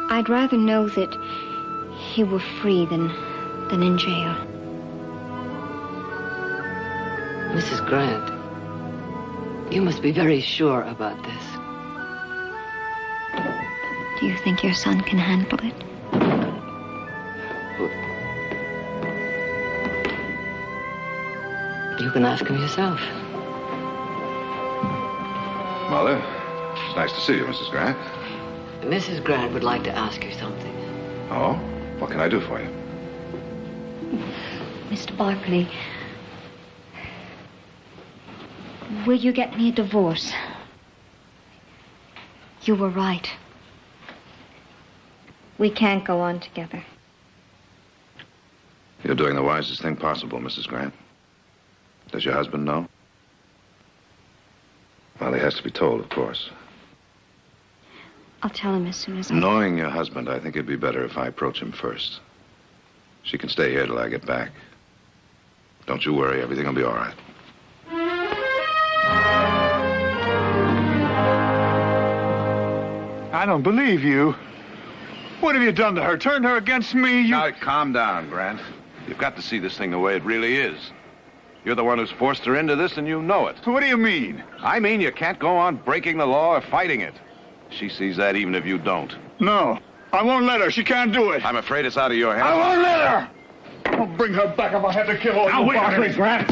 I'd rather know that he were free than in jail. Mrs. Grant, you must be very sure about this. Do you think your son can handle it? You can ask him yourself. Mother. It's nice to see you, Mrs. Grant. Mrs. Grant would like to ask you something. Oh? What can I do for you? Mr. Barkley, will you get me a divorce? You were right. We can't go on together. You're doing the wisest thing possible, Mrs. Grant. Does your husband know? Well, he has to be told, of course. I'll tell him as soon as Knowing your husband, I think it'd be better if I approach him first. She can stay here till I get back. Don't you worry, everything will be all right. I don't believe you. What have you done to her? Turned her against me? Now, calm down, Grant. You've got to see this thing the way it really is. You're the one who's forced her into this, and you know it. What do you mean? I mean you can't go on breaking the law or fighting it. She sees that even if you don't. No, I won't let her. She can't do it. I'm afraid it's out of your hands. I won't let her! I'll bring her back if I have to kill all Now, you wait a Barkley. minute, Grant.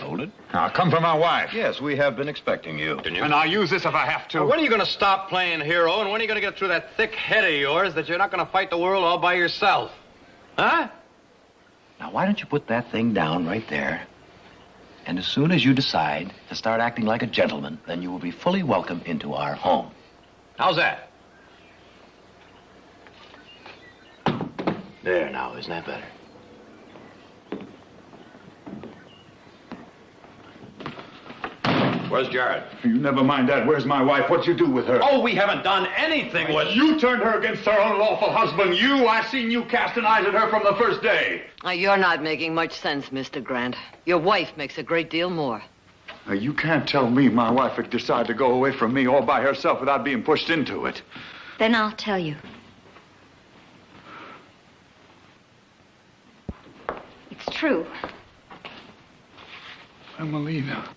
Hold it. Now, come for my wife. Yes, we have been expecting you. And I'll use this if I have to. Well, when are you going to stop playing hero, and when are you going to get through that thick head of yours that you're not going to fight the world all by yourself? Huh? Now, why don't you put that thing down right there? And as soon as you decide to start acting like a gentleman, then you will be fully welcome into our home. How's that? There now, isn't that better? Where's Jared? You never mind that. Where's my wife? What'd you do with her? Oh, we haven't done anything with... You turned her against her unlawful husband. I seen you casting eyes at her from the first day. You're not making much sense, Mr. Grant. Your wife makes a great deal more. Now, you can't tell me my wife would decide to go away from me all by herself without being pushed into it. Then I'll tell you. It's true. Emelina.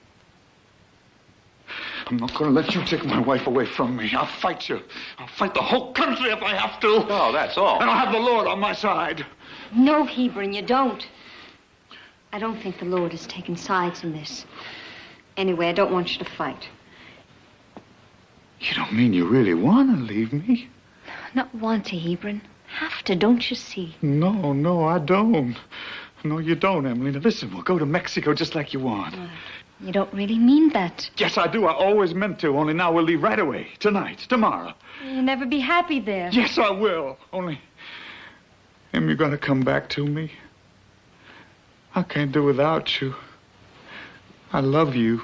I'm not going to let you take my wife away from me. I'll fight you. I'll fight the whole country if I have to. Oh, that's all. And I'll have the Lord on my side. No, Hebron, you don't. I don't think the Lord has taken sides in this. Anyway, I don't want you to fight. You don't mean you really want to leave me? Not want to, Hebron. Have to, don't you see? No, I don't. No, you don't, Emelina. Listen, we'll go to Mexico just like you want. You don't really mean that. Yes, I do. I always meant to. Only now we'll leave right away. Tonight. Tomorrow. You'll never be happy there. Yes, I will. Only, am you going to come back to me? I can't do without you. I love you.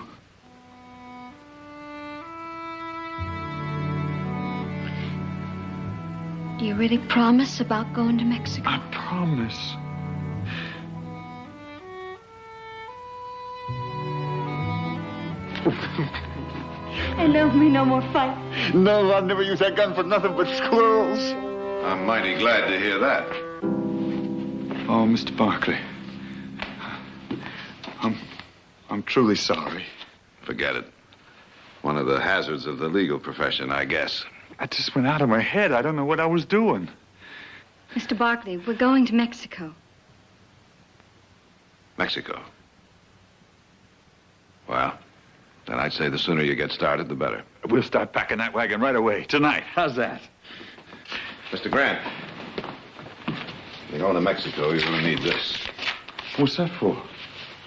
Do you really promise about going to Mexico? I promise. And there'll be no more fight. No, I'll never use that gun for nothing but squirrels. I'm mighty glad to hear that. Oh, Mr. Barkley. I'm truly sorry. Forget it. One of the hazards of the legal profession, I guess. I just went out of my head. I don't know what I was doing. Mr. Barkley, we're going to Mexico. Mexico. Well, then I'd say the sooner you get started, the better. We'll start packing that wagon right away. Tonight. How's that? Mr. Grant, you're going to Mexico, you're going to need this. What's that for?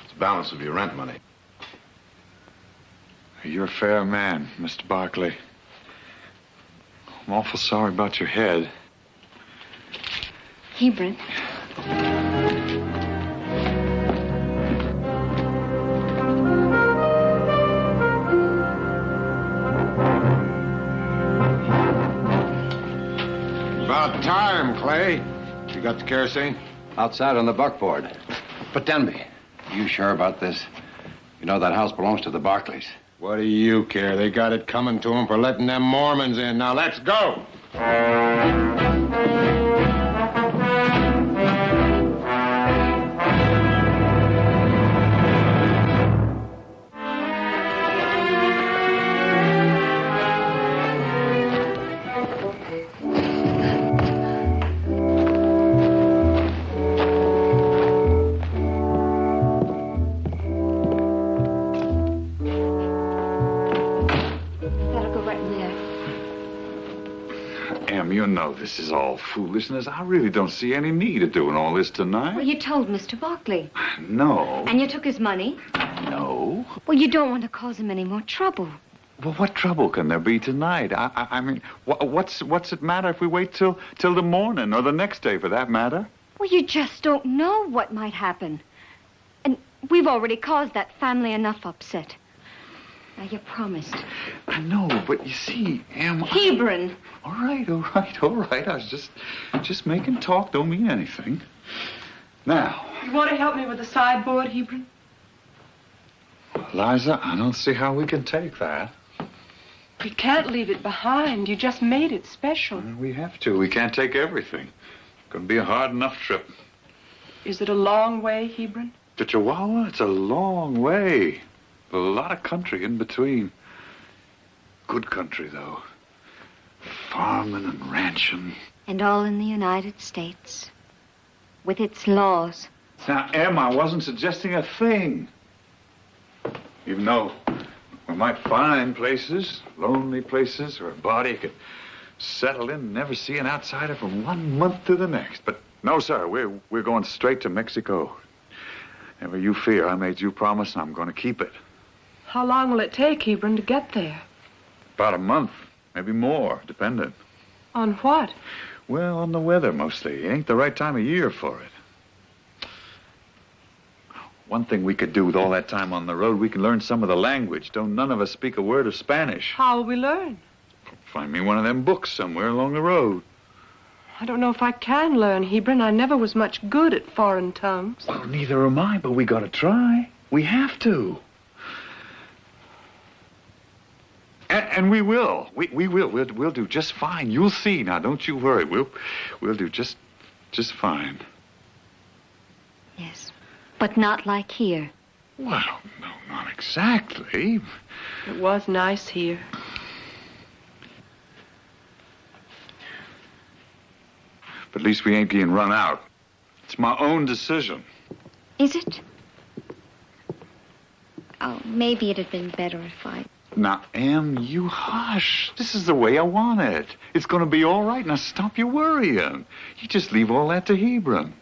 It's the balance of your rent money. You're a fair man, Mr. Barkley. I'm awful sorry about your head. Hebron. About time, Clay. You got the kerosene? Outside on the buckboard. But Denby, you sure about this? You know that house belongs to the Barkleys. What do you care? They got it coming to them for letting them Mormons in. Now, let's go. Em, you know this is all foolishness. I really don't see any need of doing all this tonight. Well, you told Mr. Barkley. No. And you took his money. No. Well, you don't want to cause him any more trouble. Well, what trouble can there be tonight? I mean, what's it matter if we wait till the morning or the next day, for that matter? Well, you just don't know what might happen. And we've already caused that family enough upset. Now, you promised. I know, but you see, Em... Hebron. All right. I was just making talk. Don't mean anything. Now... You want to help me with the sideboard, Hebron? Liza, I don't see how we can take that. We can't leave it behind. You just made it special. We have to. We can't take everything. It's going to be a hard enough trip. Is it a long way, Hebron? To Chihuahua? It's a long way. A lot of country in between. Good country, though. Farming and ranching. And all in the United States. With its laws. Now, Em, I wasn't suggesting a thing. Even though we might find places, lonely places, where a body could settle in and never see an outsider from 1 month to the next. But no, sir, we're going straight to Mexico. Never you fear, I made you promise, and I'm going to keep it. How long will it take, Hebron, to get there? About a month, maybe more, depending. On what? Well, on the weather, mostly. It ain't the right time of year for it. One thing we could do with all that time on the road, we can learn some of the language. Don't none of us speak a word of Spanish. How will we learn? Find me one of them books somewhere along the road. I don't know if I can learn, Hebron. I never was much good at foreign tongues. Well, neither am I, but we gotta try. We have to. And we will. We will. We'll do just fine. You'll see. Now, don't you worry. We'll do just fine. Yes. But not like here. Well, no, not exactly. It was nice here. But at least we ain't being run out. It's my own decision. Is it? Oh, maybe it'd have been better if I... Now, Em, you hush. This is the way I want it. It's going to be all right. Now, stop your worrying. You just leave all that to Hebron.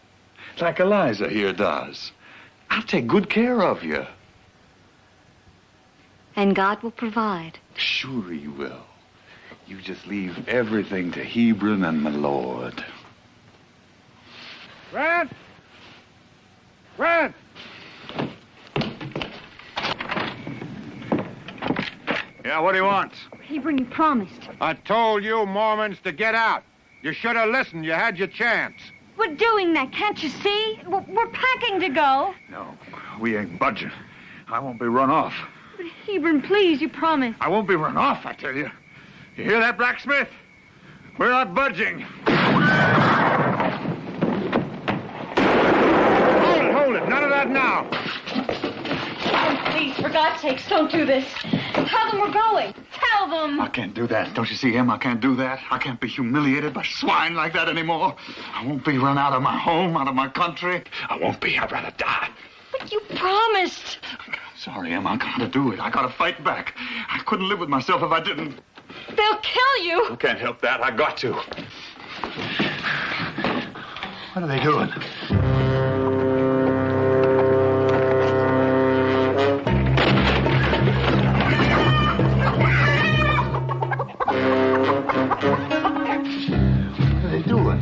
Like Eliza here does. I'll take good care of you. And God will provide. Sure he will. You just leave everything to Hebron and my Lord. Grant! Grant! Yeah, what do you want? Hebron, you promised. I told you Mormons to get out. You should have listened. You had your chance. We're doing that, can't you see? We're packing to go. No, we ain't budging. I won't be run off. But Hebron, please, you promised. I won't be run off, I tell you. You hear that, blacksmith? We're not budging. Hold it. None of that now. Oh, please, for God's sakes, don't do this. Tell them we're going. Tell them. I can't do that. Don't you see, Em? I can't do that. I can't be humiliated by swine like that anymore. I won't be run out of my home, out of my country. I won't be. I'd rather die. But you promised. Sorry, Em. I gotta do it. I gotta fight back. I couldn't live with myself if I didn't. They'll kill you. I can't help that. I got to. What are they doing? What are they doing?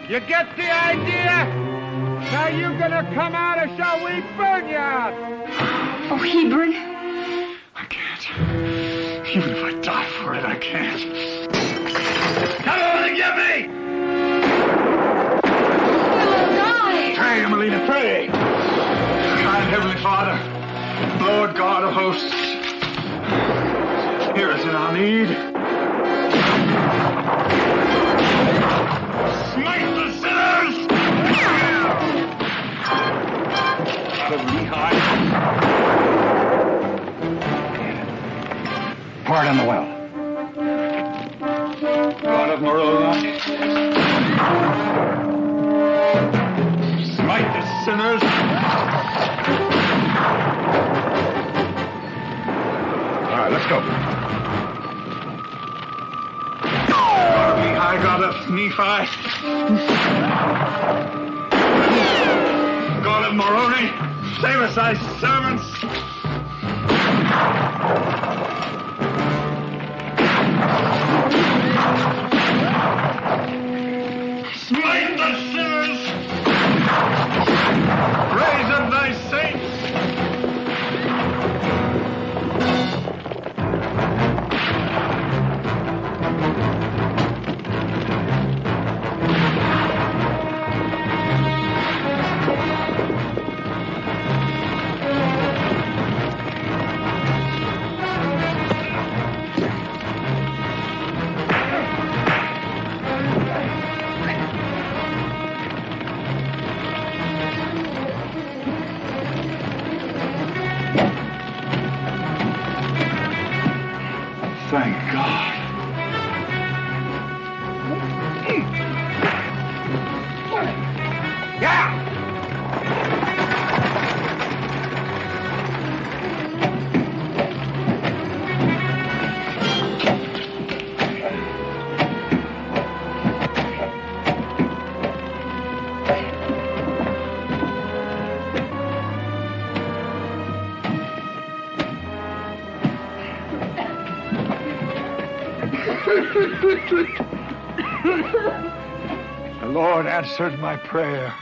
You get the idea? Now you gonna come out or shall we burn you out? Oh, Hebron. I can't. Even if I die for it, I can't. Come on and get me! We'll die. Pray, Emelina, pray. Kind Heavenly Father, Lord God of hosts, need. Smite the sinners! Out of Lehi. Pour it in the well. God of Moroni. Smite the sinners. All right, let's go. Lehi, God of Nephi. God of Moroni, save us, thy servants. Smite the sinners. Raise up thy saints. Thank God. Yeah! The Lord answered my prayer.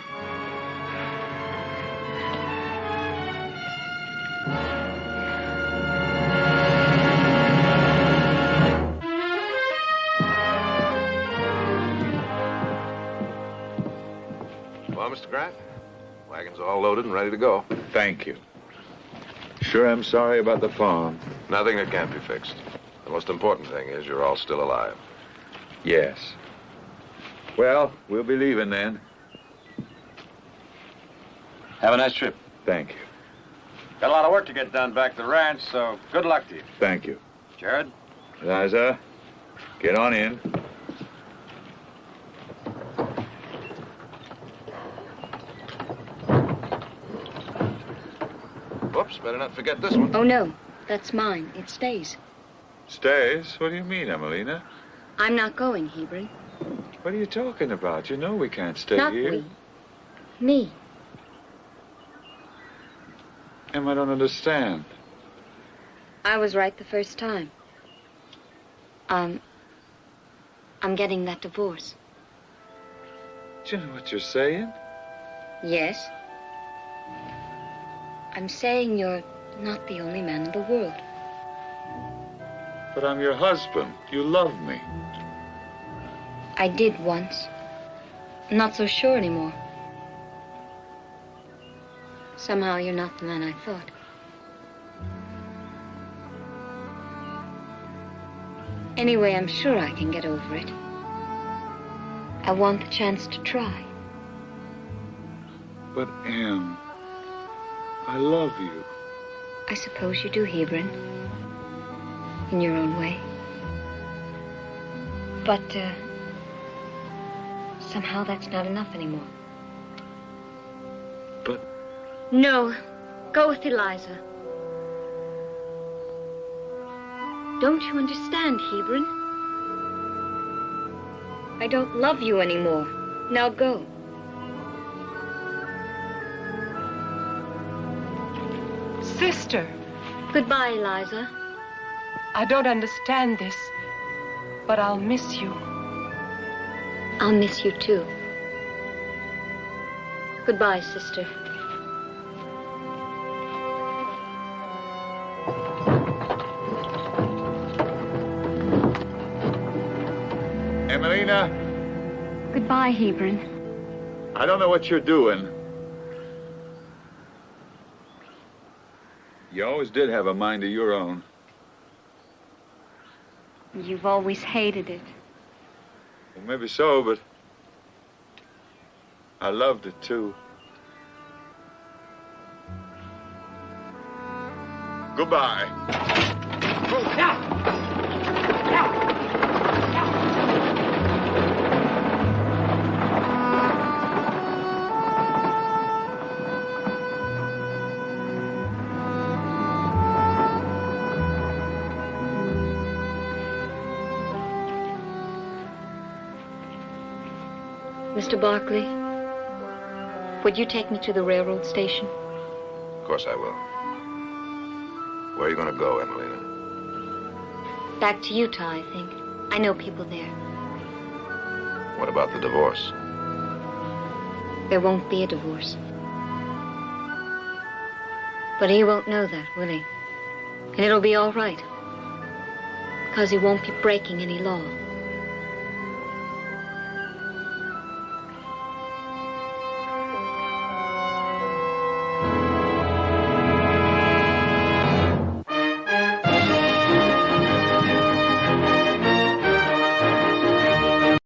Well, Mr. Grant, wagon's all loaded and ready to go. Thank you. Sure am sorry about the farm. Nothing that can't be fixed. The most important thing is you're all still alive. Yes. Well, we'll be leaving then. Have a nice trip. Thank you. Got a lot of work to get done back at the ranch, so good luck to you. Thank you. Jared? Eliza, get on in. Whoops, better not forget this one. Oh, no. That's mine. It stays. Stays? What do you mean, Emelina? I'm not going, Hebron. What are you talking about? You know we can't stay Not here. we. Me. Em, I don't understand. I was right the first time. I'm getting that divorce. Do you know what you're saying? Yes. I'm saying you're not the only man in the world. But I'm your husband. You love me. I did once. I'm not so sure anymore. Somehow you're not the man I thought. Anyway, I'm sure I can get over it. I want the chance to try. But, Em, I love you. I suppose you do, Hebron. In your own way. But, somehow that's not enough anymore. But... No. Go with Eliza. Don't you understand, Hebron? I don't love you anymore. Now go. Sister. Goodbye, Eliza. I don't understand this, but I'll miss you. I'll miss you, too. Goodbye, sister. Emelina, Goodbye, Hebron. I don't know what you're doing. You always did have a mind of your own. You've always hated it. Well, maybe so, but I loved it, too. Goodbye. Mr. Barkley, would you take me to the railroad station? Of course I will. Where are you going to go, Emelina? Back to Utah, I think. I know people there. What about the divorce? There won't be a divorce. But he won't know that, will he? And it'll be all right. Because he won't be breaking any law.